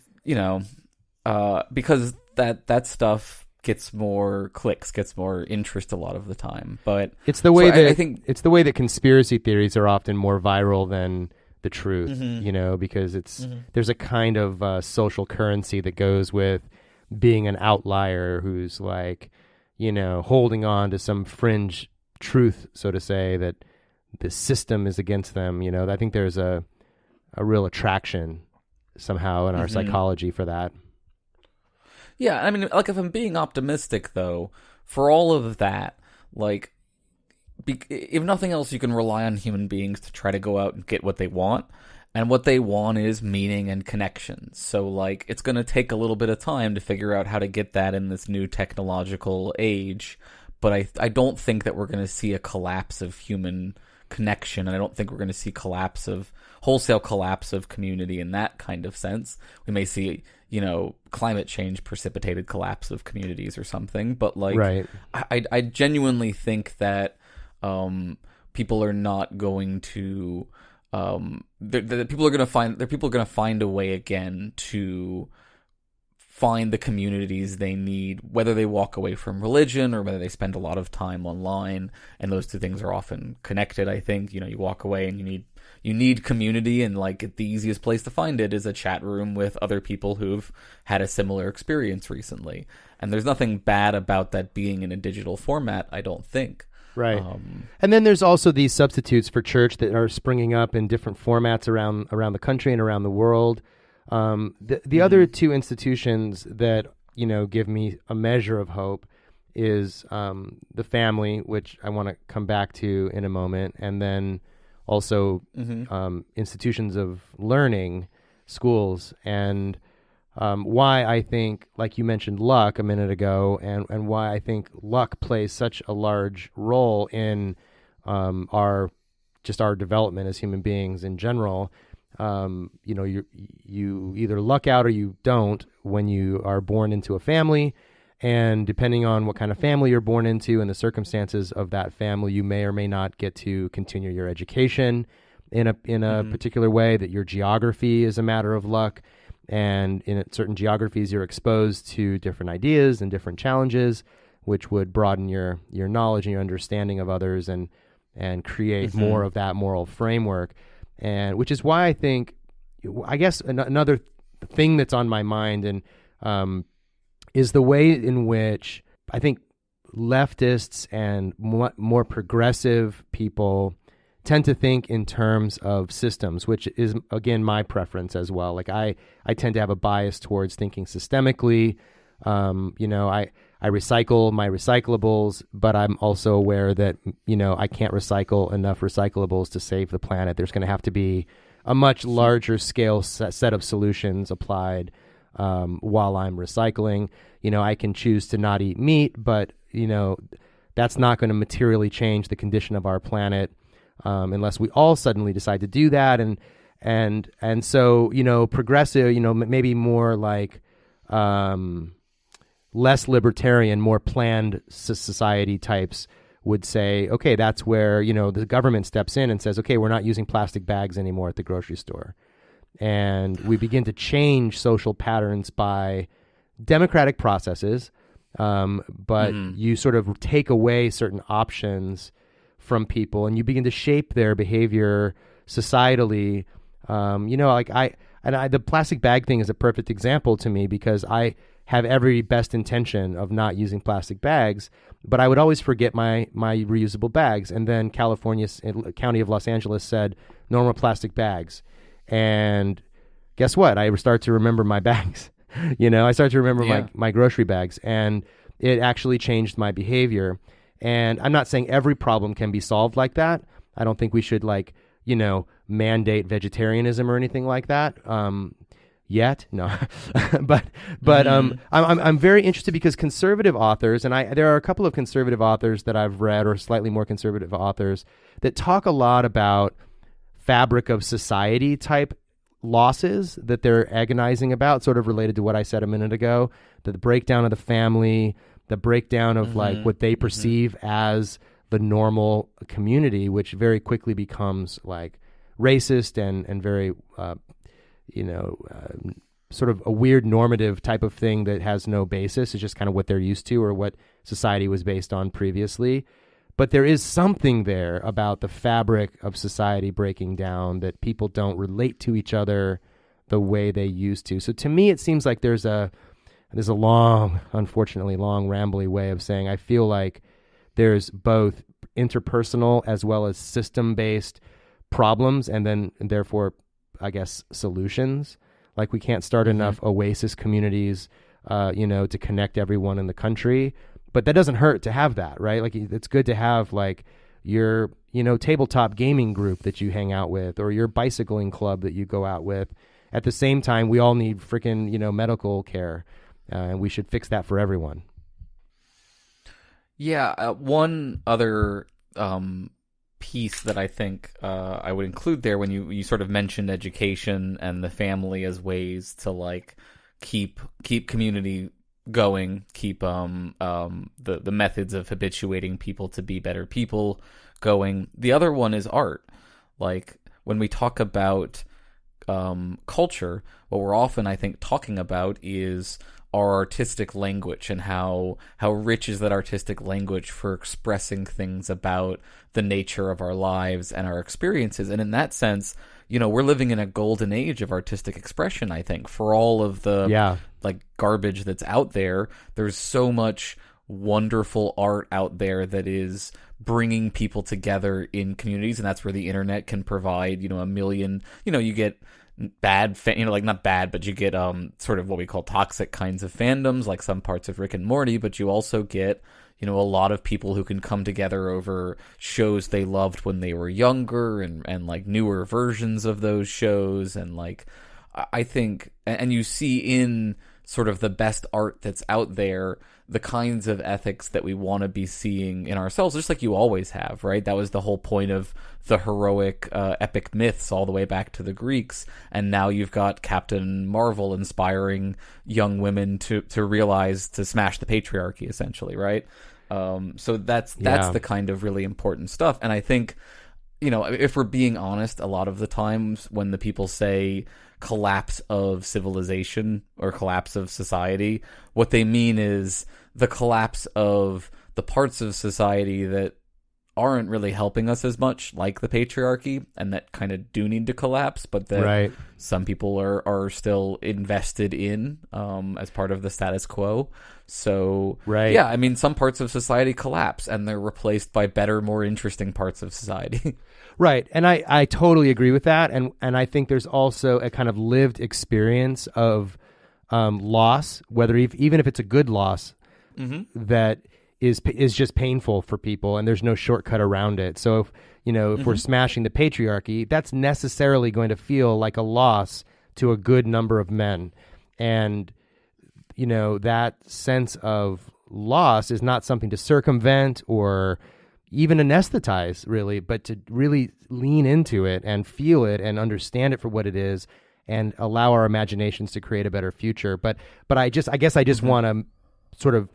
because that stuff gets more clicks, gets more interest a lot of the time. But it's the way I think it's the way that conspiracy theories are often more viral than the truth, because there's a kind of social currency that goes with being an outlier who's like, holding on to some fringe truth, so to say, that the system is against them. I think there's a real attraction somehow in our psychology for that. Yeah, I mean, like, if I'm being optimistic, though, for all of that, like, if nothing else, you can rely on human beings to try to go out and get what they want. And what they want is meaning and connections. So, like, it's going to take a little bit of time to figure out how to get that in this new technological age. But I don't think that we're going to see a collapse of human connection, and I don't think we're going to see wholesale collapse of community in that kind of sense. We may see, climate change precipitated collapse of communities or something. But, like, right. I genuinely think that people are not going to... people are going to find a way again to find the communities they need, whether they walk away from religion or whether they spend a lot of time online, and those two things are often connected. I think, you walk away and you need community, and, like, the easiest place to find it is a chat room with other people who've had a similar experience recently. And there's nothing bad about that being in a digital format, I don't think. Right. And then there's also these substitutes for church that are springing up in different formats around the country and around the world. The other two institutions that, give me a measure of hope is the family, which I want to come back to in a moment, and then also institutions of learning, schools, and why I think, like you mentioned luck a minute ago, and why I think luck plays such a large role in our development as human beings in general. You either luck out or you don't when you are born into a family, and depending on what kind of family you're born into and the circumstances of that family, you may or may not get to continue your education in a particular way, that your geography is a matter of luck. And in certain geographies, you're exposed to different ideas and different challenges, which would broaden your knowledge and your understanding of others and create more of that moral framework. And which is why I guess another thing that's on my mind and is the way in which I think leftists and more progressive people tend to think in terms of systems, which is, again, my preference as well. Like I tend to have a bias towards thinking systemically. I recycle my recyclables, but I'm also aware that, I can't recycle enough recyclables to save the planet. There's going to have to be a much larger scale set of solutions applied while I'm recycling. I can choose to not eat meat, but, that's not going to materially change the condition of our planet. Unless we all suddenly decide to do that, and so progressive, maybe more like less libertarian, more planned society types would say, okay, that's where the government steps in and says, okay, we're not using plastic bags anymore at the grocery store, and we begin to change social patterns by democratic processes, but you sort of take away certain options from people, and you begin to shape their behavior societally. The plastic bag thing is a perfect example to me, because I have every best intention of not using plastic bags, but I would always forget my reusable bags. And then California's County of Los Angeles said no more plastic bags, and guess what? I start to remember my bags. I start to remember my grocery bags, and it actually changed my behavior. And I'm not saying every problem can be solved like that. I don't think we should mandate vegetarianism or anything like that yet. No, but I'm very interested because conservative authors, and there are a couple of conservative authors that I've read, or slightly more conservative authors, that talk a lot about fabric of society type losses that they're agonizing about, sort of related to what I said a minute ago, the breakdown of the family, the breakdown of what they perceive as the normal community, which very quickly becomes like racist and very, sort of a weird normative type of thing that has no basis. It's just kind of what they're used to or what society was based on previously. But there is something there about the fabric of society breaking down, that people don't relate to each other the way they used to. So to me, it seems like there's a unfortunately long, rambly way of saying I feel like there's both interpersonal as well as system-based problems, and therefore I guess, solutions. Like we can't start enough oasis communities, to connect everyone in the country. But that doesn't hurt to have that, right? Like it's good to have like your, tabletop gaming group that you hang out with, or your bicycling club that you go out with. At the same time, we all need freaking, medical care, and we should fix that for everyone. Yeah, one other piece that I think I would include there when you sort of mentioned education and the family as ways to like keep community going, keep the methods of habituating people to be better people going. The other one is art. Like when we talk about culture, what we're often, I think, talking about is our artistic language and how rich is that artistic language for expressing things about the nature of our lives and our experiences. And in that sense, we're living in a golden age of artistic expression, I think, for all of the like garbage that's out there. There's so much wonderful art out there that is bringing people together in communities, and that's where the internet can provide, a million, you get bad, not bad, but you get sort of what we call toxic kinds of fandoms, like some parts of Rick and Morty, but you also get, a lot of people who can come together over shows they loved when they were younger and like newer versions of those shows. And like, I think, and you see in sort of the best art that's out there, the kinds of ethics that we want to be seeing in ourselves, just like you always have, right? That was the whole point of the heroic epic myths all the way back to the Greeks. And now you've got Captain Marvel inspiring young women to realize, to smash the patriarchy, essentially, right? So that's the kind of really important stuff. And I think, if we're being honest, a lot of the times when the people say collapse of civilization or collapse of society, what they mean is the collapse of the parts of society that aren't really helping us as much, like the patriarchy, and that kind of do need to collapse, but that some people are still invested in as part of the status quo. So, yeah, I mean, some parts of society collapse and they're replaced by better, more interesting parts of society. Right. And I totally agree with that. And I think there's also a kind of lived experience of loss, whether even if it's a good loss, that is just painful for people, and there's no shortcut around it. So if we're smashing the patriarchy, that's necessarily going to feel like a loss to a good number of men. And that sense of loss is not something to circumvent or even anesthetize, really, but to really lean into it and feel it and understand it for what it is and allow our imaginations to create a better future. But I guess I just want to sort of,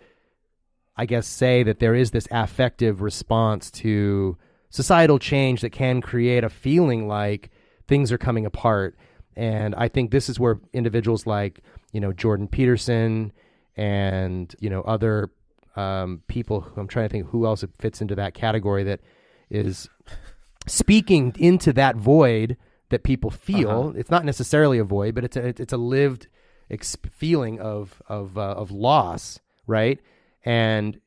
say that there is this affective response to societal change that can create a feeling like things are coming apart. And I think this is where individuals like, Jordan Peterson and, other people, who I'm trying to think who else fits into that category, that is speaking into that void that people feel. It's not necessarily a void, but it's a lived feeling of loss, right? And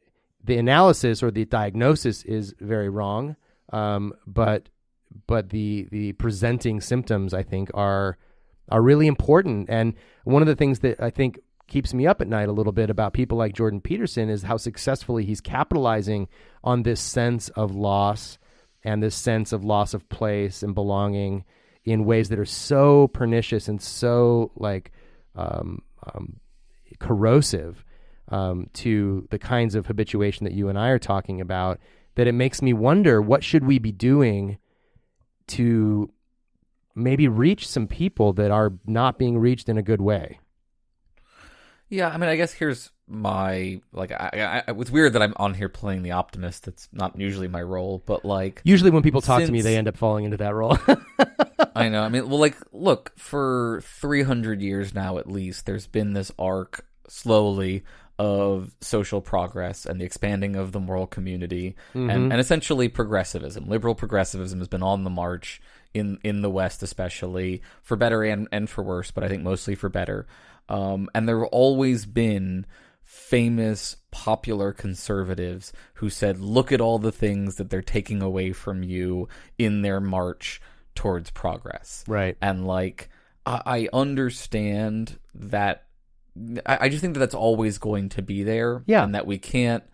the analysis or the diagnosis is very wrong, but the presenting symptoms, I think, are really important. And one of the things that I think keeps me up at night a little bit about people like Jordan Peterson is how successfully he's capitalizing on this sense of loss and this sense of loss of place and belonging in ways that are so pernicious and so corrosive to the kinds of habituation that you and I are talking about, that it makes me wonder, what should we be doing to maybe reach some people that are not being reached in a good way? Yeah, I mean, I guess here's my, it's weird that I'm on here playing the optimist. It's not usually my role, but usually when people talk to me, they end up falling into that role. I know. I mean, look, for 300 years now, at least, there's been this arc slowly of social progress and the expanding of the moral community and essentially progressivism. Liberal progressivism has been on the march in the West, especially, for better and for worse, but I think mostly for better. And there have always been famous popular conservatives who said, look at all the things that they're taking away from you in their march towards progress. Right. And like, I understand that. I just think that that's always going to be there. Yeah. And that we can't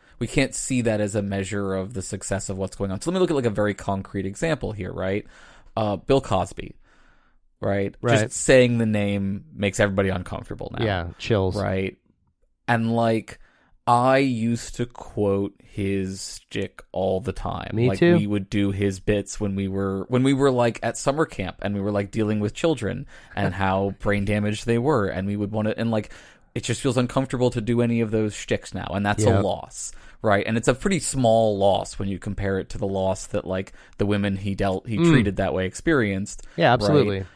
see that as a measure of the success of what's going on. So let me look at like a very concrete example here, right? Bill Cosby, right? Just saying the name makes everybody uncomfortable now. Yeah, chills. Right. And like, I used to quote his shtick all the time. Me like, too. We would do his bits when we were like at summer camp and we were like dealing with children and how brain damaged they were, and we would want to, and like, it just feels uncomfortable to do any of those shticks now, and that's a loss, right? And it's a pretty small loss when you compare it to the loss that like the women he treated that way experienced. Yeah, absolutely. Right?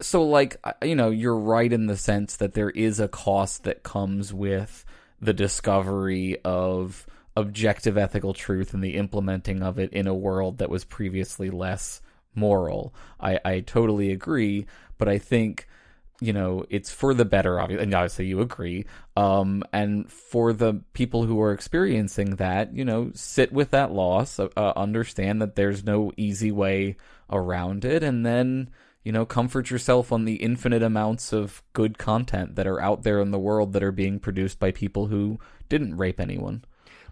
So like, you know, you're right in the sense that there is a cost that comes with the discovery of objective ethical truth and the implementing of it in a world that was previously less moral. I totally agree, but I think, you know, it's for the better, obviously, and obviously you agree. And for the people who are experiencing that, you know, sit with that loss, understand that there's no easy way around it, and then, you know, comfort yourself on the infinite amounts of good content that are out there in the world that are being produced by people who didn't rape anyone.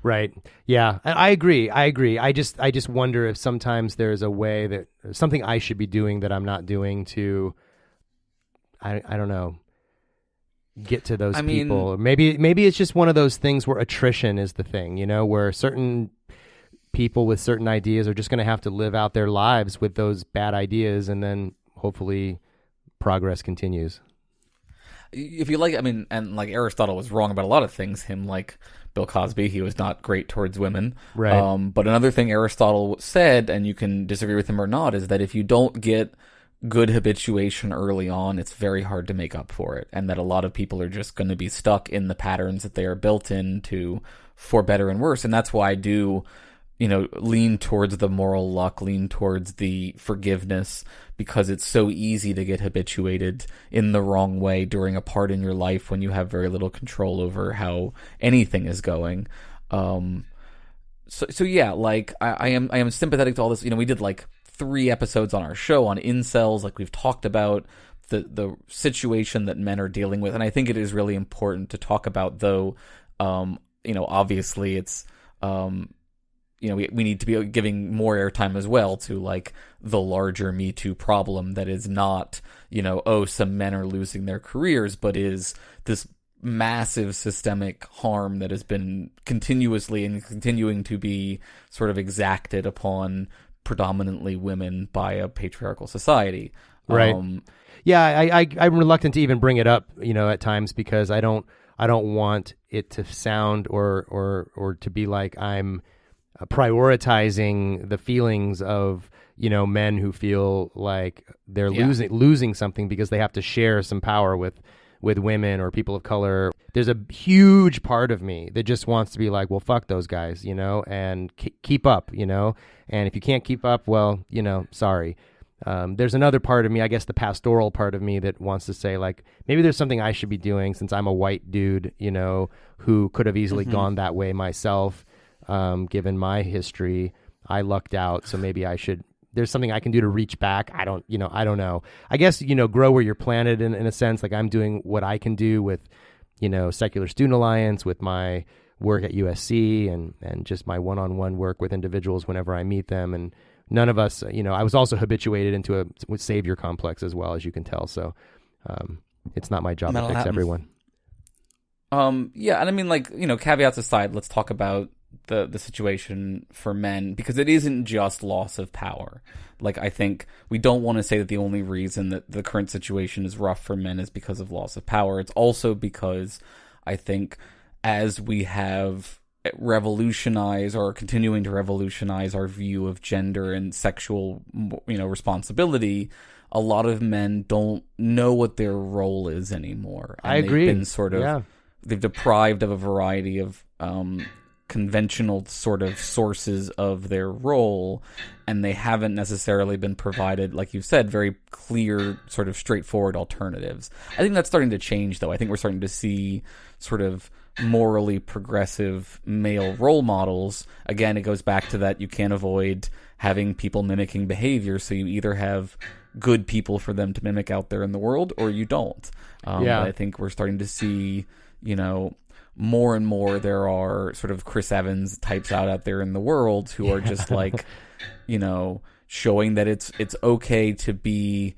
Right. Yeah, I agree. I just wonder if sometimes there's a way that something I should be doing that I'm not doing to, I don't know, get to those people. Or maybe it's just one of those things where attrition is the thing, you know, where certain people with certain ideas are just going to have to live out their lives with those bad ideas, and then hopefully progress continues. If you like, I mean, and like Aristotle was wrong about a lot of things. Him, like Bill Cosby, he was not great towards women. Right. But another thing Aristotle said, and you can disagree with him or not, is that if you don't get good habituation early on, it's very hard to make up for it. And that a lot of people are just going to be stuck in the patterns that they are built into for better and worse. And that's why I do, you know, lean towards the moral luck, lean towards the forgiveness, because it's so easy to get habituated in the wrong way during a part in your life when you have very little control over how anything is going. So yeah, like I am sympathetic to all this. You know, we did like 3 episodes on our show on incels. Like, we've talked about the situation that men are dealing with, and I think it is really important to talk about, though. You know, obviously it's you know, we need to be giving more airtime as well to like the larger Me Too problem that is not, you know, oh, some men are losing their careers, but is this massive systemic harm that has been continuously and continuing to be sort of exacted upon predominantly women by a patriarchal society. Right. Yeah, I'm reluctant to even bring it up, you know, at times, because I don't want it to sound or to be like I'm prioritizing the feelings of, you know, men who feel like they're losing something because they have to share some power with women or people of color. There's a huge part of me that just wants to be like, well, fuck those guys, you know, and keep up, you know, and if you can't keep up, well, you know, sorry. There's another part of me, I guess the pastoral part of me, that wants to say, like, maybe there's something I should be doing, since I'm a white dude, you know, who could have easily gone that way myself. Given my history, I lucked out, so maybe I should. There's something I can do to reach back. I don't know. I guess, you know, grow where you're planted in a sense. Like, I'm doing what I can do with, you know, Secular Student Alliance, with my work at USC, and just my one-on-one work with individuals whenever I meet them. And none of us, you know, I was also habituated into a savior complex as well, as you can tell. So it's not my job to fix everyone. Yeah, and I mean, like, you know, caveats aside, let's talk about the situation for men, because it isn't just loss of power. Like, I think we don't want to say that the only reason that the current situation is rough for men is because of loss of power. It's also because I think as we have revolutionized or continuing to revolutionize our view of gender and sexual, you know, responsibility, a lot of men don't know what their role is anymore. And I agree. They've been sort of, they've deprived of a variety of conventional sort of sources of their role, and they haven't necessarily been provided, like you said, very clear, sort of straightforward alternatives. I think that's starting to change, though. I think we're starting to see sort of morally progressive male role models. Again, it goes back to that you can't avoid having people mimicking behavior, so you either have good people for them to mimic out there in the world, or you don't. But I think we're starting to see, more and more there are sort of Chris Evans types out there in the world who are just like, showing that it's okay to be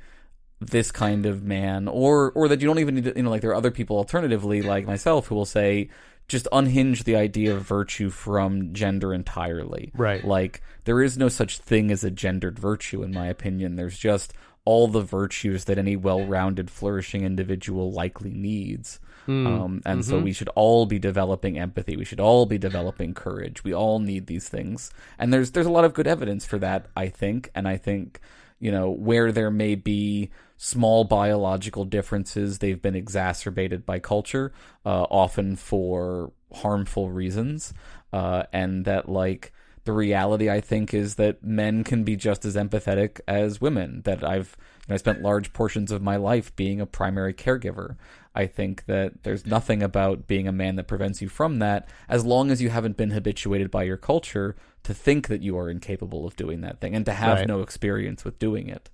this kind of man, or that you don't even need to, like there are other people alternatively, like myself, who will say, just unhinge the idea of virtue from gender entirely. Right. Like, there is no such thing as a gendered virtue, in my opinion. There's just all the virtues that any well-rounded, flourishing individual likely needs. So we should all be developing empathy. We should all be developing courage. We all need these things. And there's a lot of good evidence for that, I think. And I think, where there may be small biological differences, they've been exacerbated by culture, often for harmful reasons. And that, like, the reality, I think, is that men can be just as empathetic as women. That I spent large portions of my life being a primary caregiver. I think that there's nothing about being a man that prevents you from that, as long as you haven't been habituated by your culture to think that you are incapable of doing that thing and to have no experience with doing it.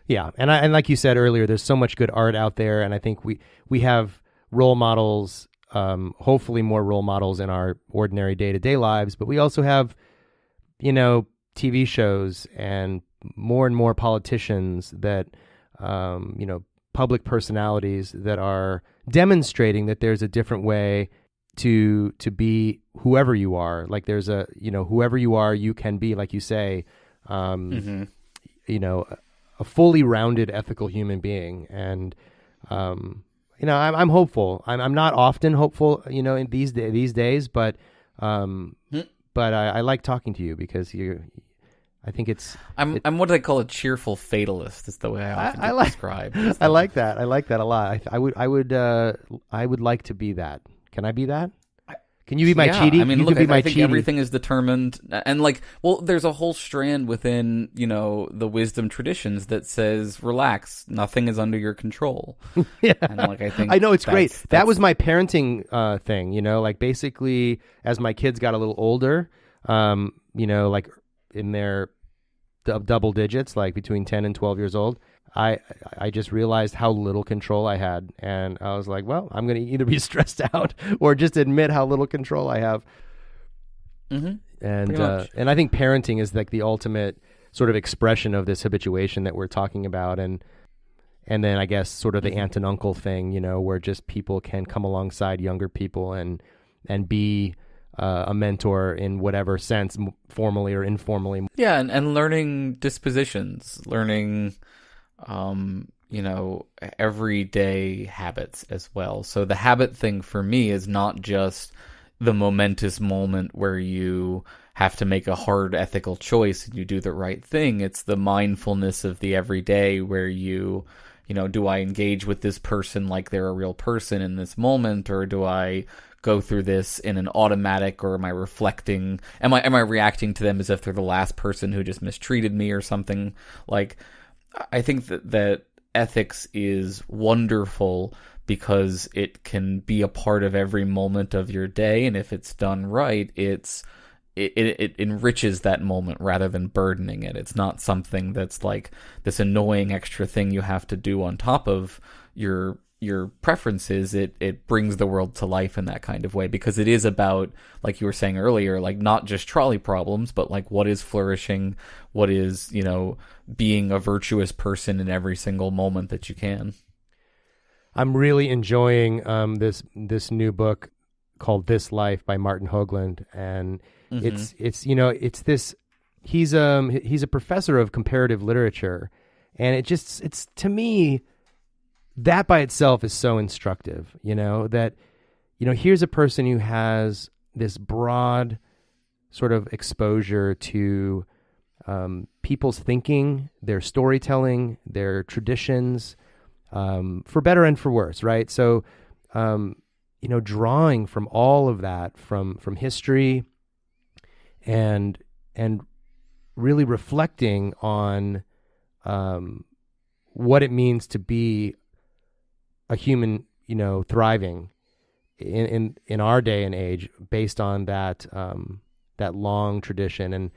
Yeah, and like you said earlier, there's so much good art out there, and I think we have role models, hopefully more role models in our ordinary day-to-day lives, but we also have, TV shows and more politicians that, public personalities that are demonstrating that there's a different way to be whoever you are. Like there's whoever you are, you can be, like you say, a fully rounded ethical human being. And, I'm hopeful. I'm not often hopeful, in these days, but I like talking to you because I think I'm what I call a cheerful fatalist. Is the way I often describe. I like that. I like that a lot. I would like to be that. Can I be that? Can you be my cheaty? I mean, you look, be my I think cheaty. everything is determined, and there's a whole strand within, the wisdom traditions that says, relax, nothing is under your control. Yeah. And I know, it's great. That was my parenting thing, basically as my kids got a little older, in their double digits, like between 10 and 12 years old, I just realized how little control I had. And I was like, well, I'm going to either be stressed out or just admit how little control I have. Mm-hmm. And I think parenting is like the ultimate sort of expression of this habituation that we're talking about. And then I guess sort of the aunt and uncle thing, where just people can come alongside younger people and be a mentor in whatever sense, formally or informally. Yeah, and learning dispositions, learning everyday habits as well. So the habit thing for me is not just the momentous moment where you have to make a hard ethical choice and you do the right thing. It's the mindfulness of the everyday where you do I engage with this person like they're a real person in this moment, or do I go through this in an automatic, or am I reflecting? Am I reacting to them as if they're the last person who just mistreated me or something? Like, I think that ethics is wonderful because it can be a part of every moment of your day, and if it's done right, it enriches that moment rather than burdening it. It's not something that's like this annoying extra thing you have to do on top of your preferences. It brings the world to life in that kind of way, because it is about, like you were saying earlier, like not just trolley problems, but like what is flourishing, what is, being a virtuous person in every single moment that you can. I'm really enjoying this new book called This Life by Martin Hoagland, and it's this. He's a professor of comparative literature, and it's to me, that by itself is so instructive, that, here's a person who has this broad sort of exposure to people's thinking, their storytelling, their traditions, for better and for worse, right? So, drawing from all of that, from history, and really reflecting on what it means to be a human, thriving in our day and age, based on that long tradition. And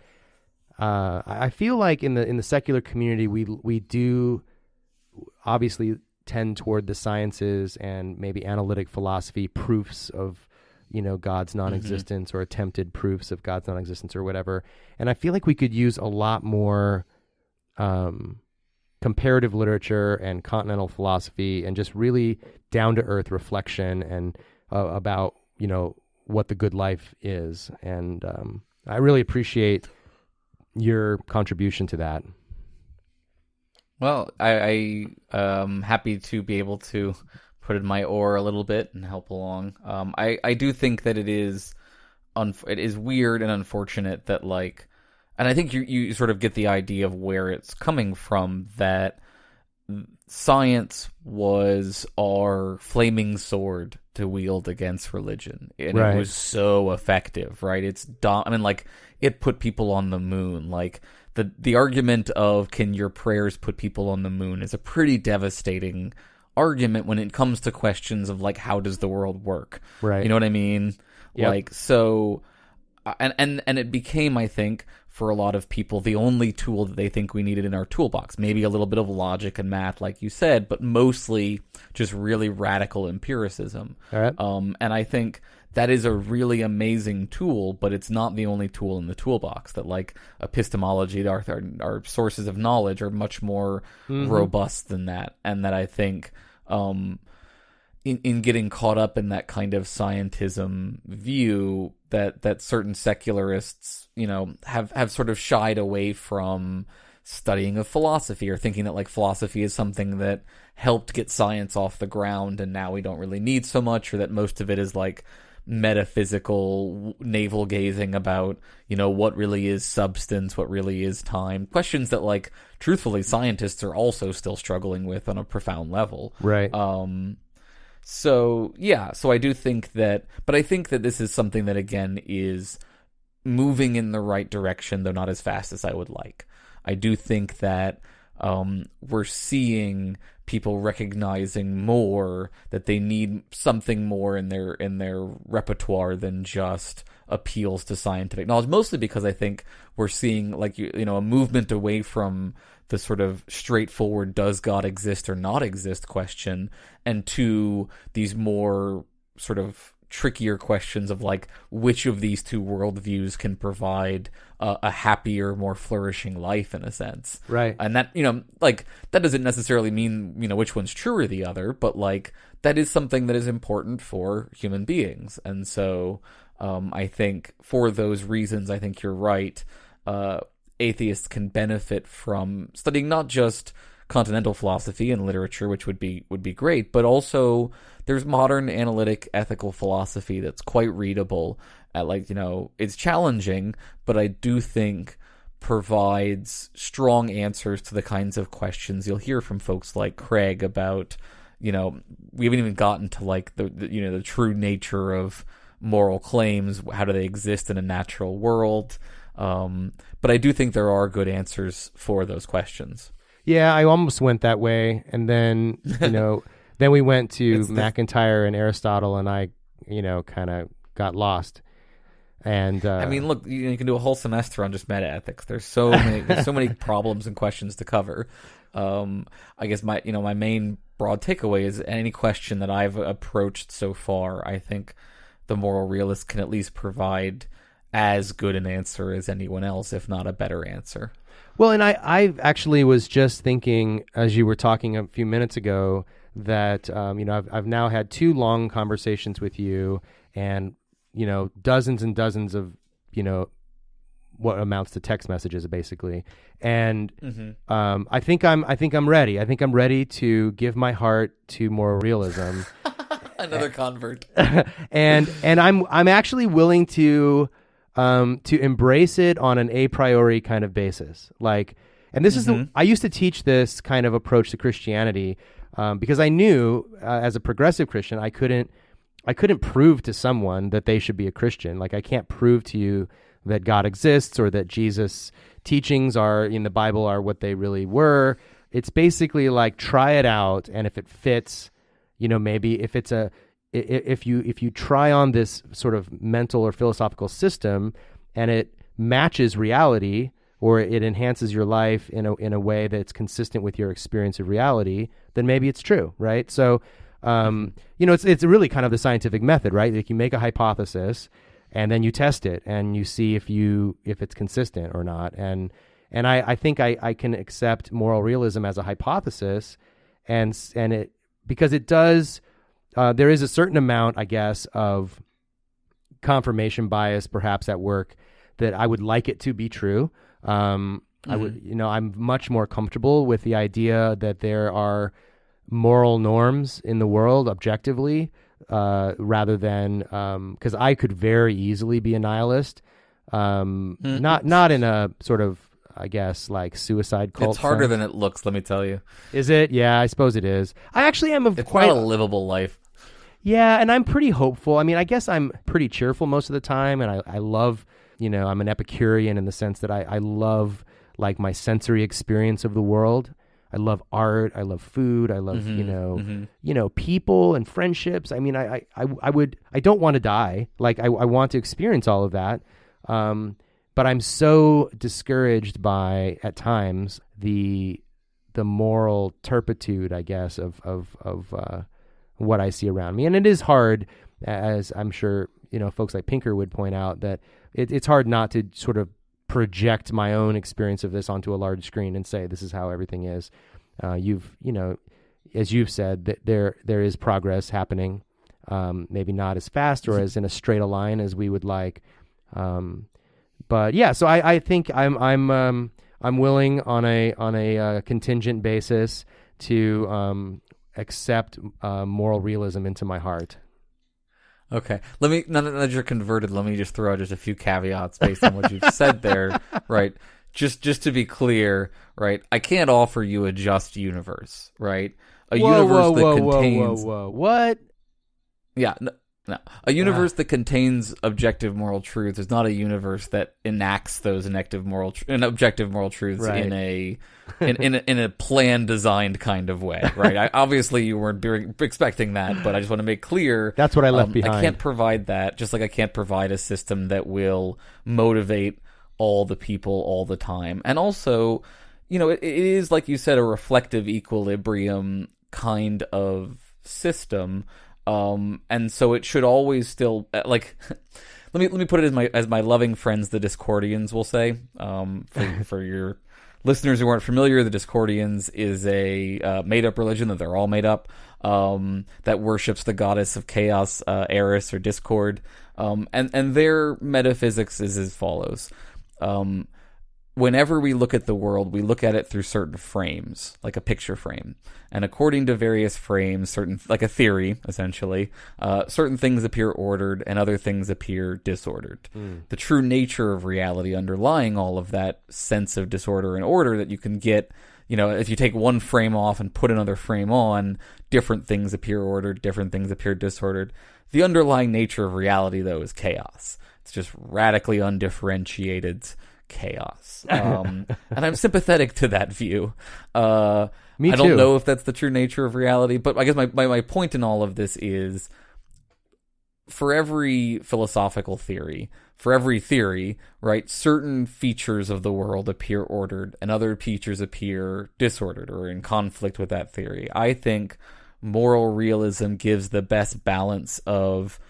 I feel like in the secular community, we do obviously tend toward the sciences and maybe analytic philosophy, proofs of God's non-existence, or attempted proofs of God's non-existence, or whatever. And I feel like we could use a lot more comparative literature and continental philosophy, and just really down-to-earth reflection and about what the good life is. And I really appreciate your contribution to that. Well, I happy to be able to put in my oar a little bit and help along. I do think that it is weird and unfortunate that, like, and I think you sort of get the idea of where it's coming from, that science was our flaming sword to wield against religion, and Right. It was so effective, right? It put people on the moon. Like, the argument of, can your prayers put people on the moon, is a pretty devastating argument when it comes to questions of, like, how does the world work? Right. You know what I mean? Yep. Like, so, and it became, I think, for a lot of people, the only tool that they think we needed in our toolbox. Maybe a little bit of logic and math, like you said, but mostly just really radical empiricism. All right. And I think that is a really amazing tool, but it's not the only tool in the toolbox. That, like, epistemology, our sources of knowledge, are much more robust than that. And that I think in getting caught up in that kind of scientism view, that certain secularists, have sort of shied away from studying of philosophy, or thinking that, like, philosophy is something that helped get science off the ground and now we don't really need so much, or that most of it is, like, metaphysical navel gazing about, what really is substance, what really is time. Questions that, like, truthfully, scientists are also still struggling with on a profound level. Right. So I do think that, but I think that this is something that, again, is moving in the right direction, though not as fast as I would like. I do think that we're seeing people recognizing more that they need something more in their repertoire than just appeals to scientific knowledge. Mostly because I think we're seeing, like, a movement away from the sort of straightforward does God exist or not exist question, and to these more sort of trickier questions of, like, which of these two worldviews can provide a happier, more flourishing life, in a sense. Right. And that, like, that doesn't necessarily mean, which one's true or the other, but, like, that is something that is important for human beings. And so I think for those reasons, I think you're right. Atheists can benefit from studying not just continental philosophy and literature, which would be great, but also there's modern analytic ethical philosophy that's quite readable. It's challenging, but I do think provides strong answers to the kinds of questions you'll hear from folks like Craig about, we haven't even gotten to, like, the true nature of moral claims. How do they exist in a natural world? But I do think there are good answers for those questions. Yeah, I almost went that way, and then then we went to McIntyre and Aristotle, and I kind of got lost. And I mean, look, you can do a whole semester on just metaethics. There's so many problems and questions to cover. I guess my main broad takeaway is any question that I've approached so far, I think the moral realist can at least provide as good an answer as anyone else, if not a better answer. Well, and I actually was just thinking, as you were talking a few minutes ago, that I've now had 2 long conversations with you, and dozens and dozens of what amounts to text messages, basically. And I think I'm ready. I think I'm ready to give my heart to moral realism. Another convert. and I'm actually willing to embrace it on an a priori kind of basis. Like, and this is I used to teach this kind of approach to Christianity because I knew as a progressive Christian, I couldn't prove to someone that they should be a Christian. Like, I can't prove to you that God exists or that Jesus' teachings are in the Bible are what they really were. It's basically like try it out, and if it fits, maybe if you try on this sort of mental or philosophical system and it matches reality, or it enhances your life in a way that's consistent with your experience of reality, then maybe it's true, right? So, it's really kind of the scientific method, right? Like you make a hypothesis, and then you test it, and you see if it's consistent or not. And I think I can accept moral realism as a hypothesis, and it because it does. There is a certain amount, I guess, of confirmation bias, perhaps at work, that I would like it to be true. I would, I'm much more comfortable with the idea that there are moral norms in the world objectively, rather than because I could very easily be a nihilist, not in a sort of, I guess, like suicide cult. It's harder sense. than it looks, let me tell you. Is it? Yeah, I suppose it is. I actually am It's quite a livable life. Yeah, and I'm pretty hopeful. I mean, I guess I'm pretty cheerful most of the time, and I love, I'm an Epicurean in the sense that I love like my sensory experience of the world. I love art. I love food. I love, people and friendships. I mean, I don't want to die. Like I want to experience all of that. But I'm so discouraged by, at times, the moral turpitude, I guess, of what I see around me. And it is hard, as I'm sure, folks like Pinker would point out, that it's hard not to sort of project my own experience of this onto a large screen and say, this is how everything is. As you've said, that there is progress happening, maybe not as fast or as in a straight a line as we would like. But yeah, so I think I'm willing on a contingent basis to accept moral realism into my heart. Okay, now that you're converted, let me just throw out just a few caveats based on what you've said there, right? Just to be clear, right? I can't offer you a just universe, right? What? Yeah, no. A universe that contains objective moral truths is not a universe that enacts those objective moral truths right. in a planned, designed kind of way, right? Obviously, you weren't expecting that, but I just want to make clear that's what I left behind. I can't provide that, just like I can't provide a system that will motivate all the people all the time, and also, it is, like you said, a reflective equilibrium kind of system. And so it should always still like. let me put it as my loving friends, the Discordians, will say. For your listeners who aren't familiar, the Discordians is a made up religion that they're all made up. That worships the goddess of chaos, Eris or Discord. And their metaphysics is as follows. Whenever we look at the world, we look at it through certain frames, like a picture frame. And according to various frames, like a theory, essentially, certain things appear ordered and other things appear disordered. The true nature of reality underlying all of that sense of disorder and order that you can get, if you take one frame off and put another frame on, different things appear ordered, different things appear disordered. The underlying nature of reality, though, is chaos. It's just radically undifferentiated chaos. And I'm sympathetic to that view. Me too. I don't know if that's the true nature of reality, but I guess my point in all of this is, for every philosophical theory, for every theory, right, certain features of the world appear ordered and other features appear disordered or in conflict with that theory. I think moral realism gives the best balance of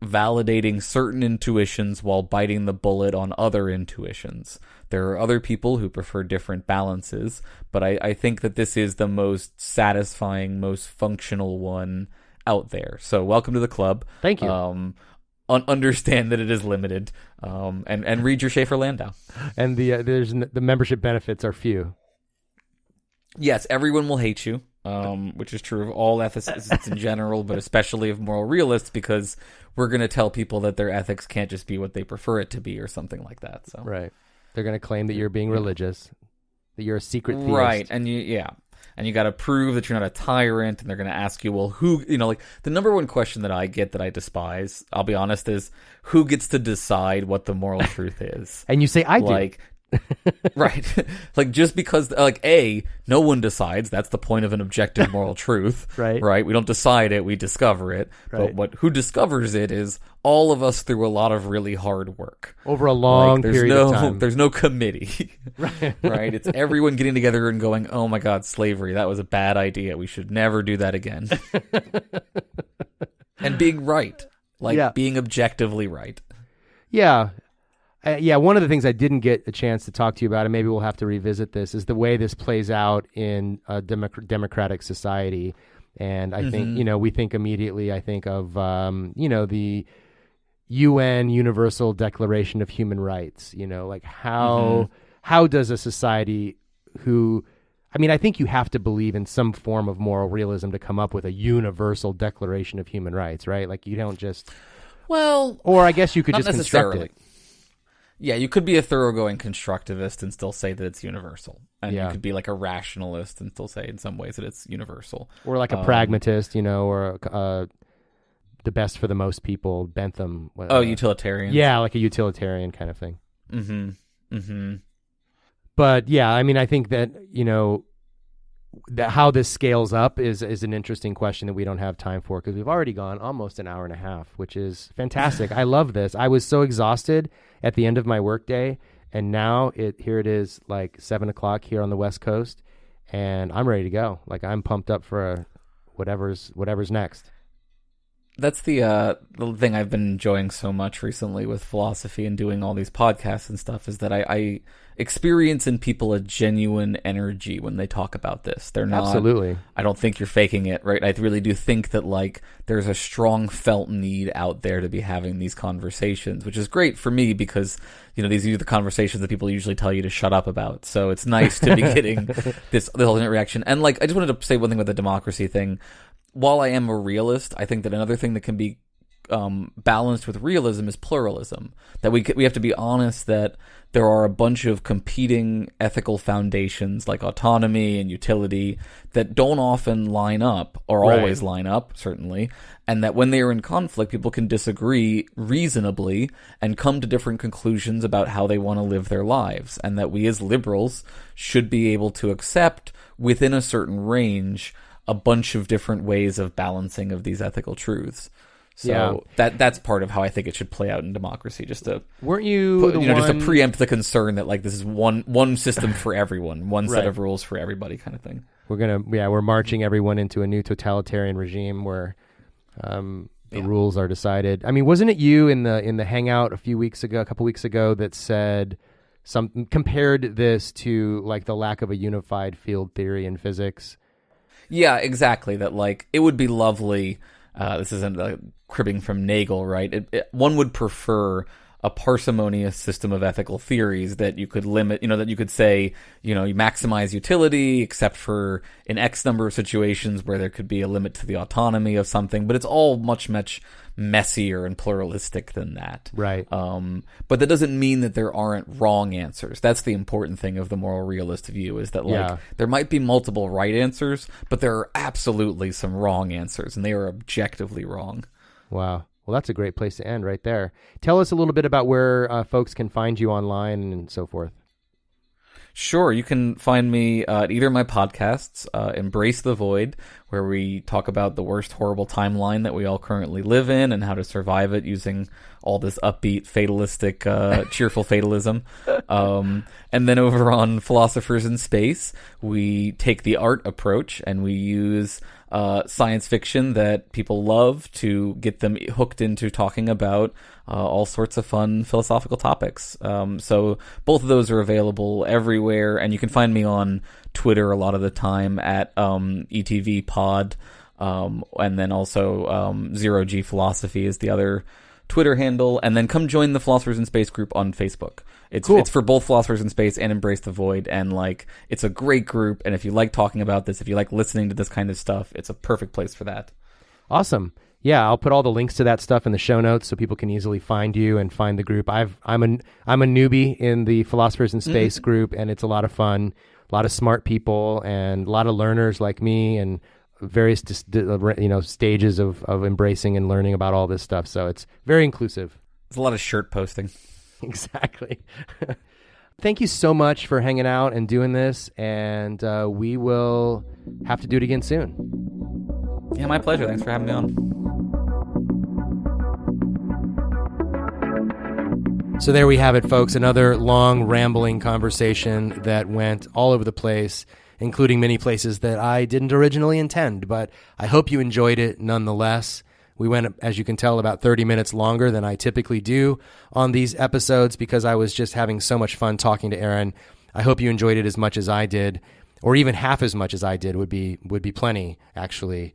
validating certain intuitions while biting the bullet on other intuitions. There are other people who prefer different balances, but I think that this is the most satisfying, most functional one out there. So welcome to the club. Thank you. Understand that it is limited, and read your Schaefer Landau. And the membership benefits are few. Yes, everyone will hate you, which is true of all ethicists in general, but especially of moral realists, because we're going to tell people that their ethics can't just be what they prefer it to be or something like that. So right. They're going to claim that you're being religious, that you're a secret theist. Right, and yeah. and you got to prove that you're not a tyrant, and they're going to ask you, well, who, like the number one question that I get that I despise, I'll be honest, is who gets to decide what the moral truth is? And you say, I do. Right. Like, just because, no one decides. That's the point of an objective moral truth. Right. We don't decide it, we discover it. Right. But who discovers it is all of us through a lot of really hard work. Over a long period of time. There's no committee. Right. It's everyone getting together and going, oh my God, slavery, that was a bad idea. We should never do that again. And being right. Being objectively right. Yeah. One of the things I didn't get a chance to talk to you about, and maybe we'll have to revisit this, is the way this plays out in a democratic society. And I think, we think immediately, of, the UN Universal Declaration of Human Rights, how does a society I think you have to believe in some form of moral realism to come up with a universal Declaration of Human Rights, right? Like, you don't just... Well... Or I guess you could just construct it. Yeah, you could be a thoroughgoing constructivist and still say that it's universal. And you could be like a rationalist and still say in some ways that it's universal. Or like a pragmatist, or the best for the most people, Bentham. Utilitarian. Yeah, like a utilitarian kind of thing. Mm-hmm. But yeah, I think that, that how this scales up is an interesting question that we don't have time for, because we've already gone almost an hour and a half, which is fantastic. I love this. I was so exhausted at the end of my workday, and now here it is like 7:00 here on the West Coast, and I'm ready to go. Like, I'm pumped up for whatever's next. That's the thing I've been enjoying so much recently with philosophy and doing all these podcasts and stuff, is that I experience in people a genuine energy when they talk about this. They're not... Absolutely. I don't think you're faking it, right? I really do think that, there's a strong felt need out there to be having these conversations, which is great for me because, these are the conversations that people usually tell you to shut up about. So it's nice to be getting this alternate reaction. And, I just wanted to say one thing about the democracy thing. While I am a realist, I think that another thing that can be balanced with realism is pluralism. That we have to be honest that there are a bunch of competing ethical foundations like autonomy and utility that don't often line up, or always line up, certainly, and that when they are in conflict, people can disagree reasonably and come to different conclusions about how they want to live their lives, and that we as liberals should be able to accept within a certain range a bunch of different ways of balancing of these ethical truths. So that's part of how I think it should play out in democracy. Just to just to preempt the concern that this is one system for everyone, one set of rules for everybody, kind of thing. We're marching everyone into a new totalitarian regime where the rules are decided. Wasn't it you in the hangout a couple weeks ago that said compared this to the lack of a unified field theory in physics? Yeah, exactly. That it would be lovely. This isn't cribbing from Nagel, right? One would prefer a parsimonious system of ethical theories that you could limit, that you could say, you maximize utility, except for in X number of situations where there could be a limit to the autonomy of something, but it's all much, much messier and pluralistic than that. Right. But that doesn't mean that there aren't wrong answers. That's the important thing of the moral realist view, is that there might be multiple right answers, but there are absolutely some wrong answers, and they are objectively wrong. Wow. Well, that's a great place to end right there. Tell us a little bit about where folks can find you online and so forth. Sure. You can find me at either of my podcasts, Embrace the Void, where we talk about the worst horrible timeline that we all currently live in and how to survive it using all this upbeat, fatalistic, cheerful fatalism. And then over on Philosophers in Space, we take the art approach and we use science fiction that people love to get them hooked into talking about all sorts of fun philosophical topics. So both of those are available everywhere, and you can find me on Twitter a lot of the time at ETV Pod, and then also Zero G Philosophy is the other Twitter handle, and then come join the Philosophers in Space group on Facebook. It's for both Philosophers in Space and Embrace the Void, and it's a great group, and if you like talking about this, if you like listening to this kind of stuff, it's a perfect place for that. Awesome. Yeah, I'll put all the links to that stuff in the show notes so people can easily find you and find the group. I'm a newbie in the Philosophers in Space group, and it's a lot of fun. a lot of smart people and a lot of learners like me, and various stages of embracing and learning about all this stuff. So it's very inclusive. There's a lot of shirt posting. Exactly. Thank you so much for hanging out and doing this, and we will have to do it again soon. Yeah, my pleasure. Thanks for having me on. So there we have it, folks. Another long, rambling conversation that went all over the place, including many places that I didn't originally intend, but I hope you enjoyed it nonetheless. We went, as you can tell, about 30 minutes longer than I typically do on these episodes because I was just having so much fun talking to Aaron. I hope you enjoyed it as much as I did, or even half as much as I did would be plenty, actually.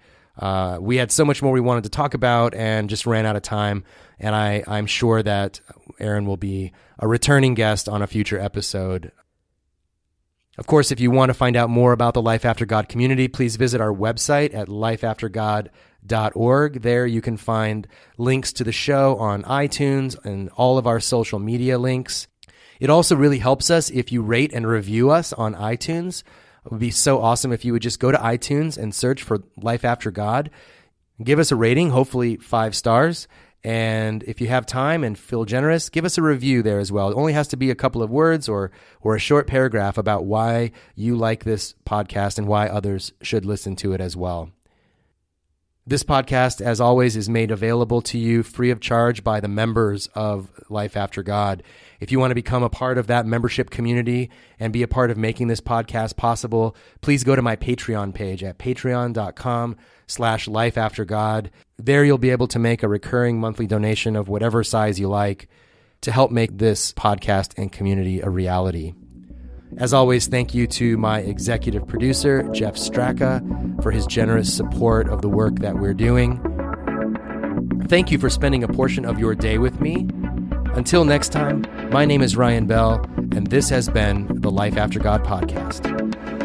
We had so much more we wanted to talk about and just ran out of time, and I'm sure that Aaron will be a returning guest on a future episode. Of course, if you want to find out more about the Life After God community, please visit our website at lifeaftergod.org. There you can find links to the show on iTunes and all of our social media links. It also really helps us if you rate and review us on iTunes. It would be so awesome if you would just go to iTunes and search for Life After God. Give us a rating, hopefully 5 stars. And if you have time and feel generous, give us a review there as well. It only has to be a couple of words or a short paragraph about why you like this podcast and why others should listen to it as well. This podcast, as always, is made available to you free of charge by the members of Life After God. If you want to become a part of that membership community and be a part of making this podcast possible, please go to my Patreon page at patreon.com/lifeaftergod. There you'll be able to make a recurring monthly donation of whatever size you like to help make this podcast and community a reality. As always, thank you to my executive producer, Jeff Straka, for his generous support of the work that we're doing. Thank you for spending a portion of your day with me. Until next time, my name is Ryan Bell, and this has been the Life After God podcast.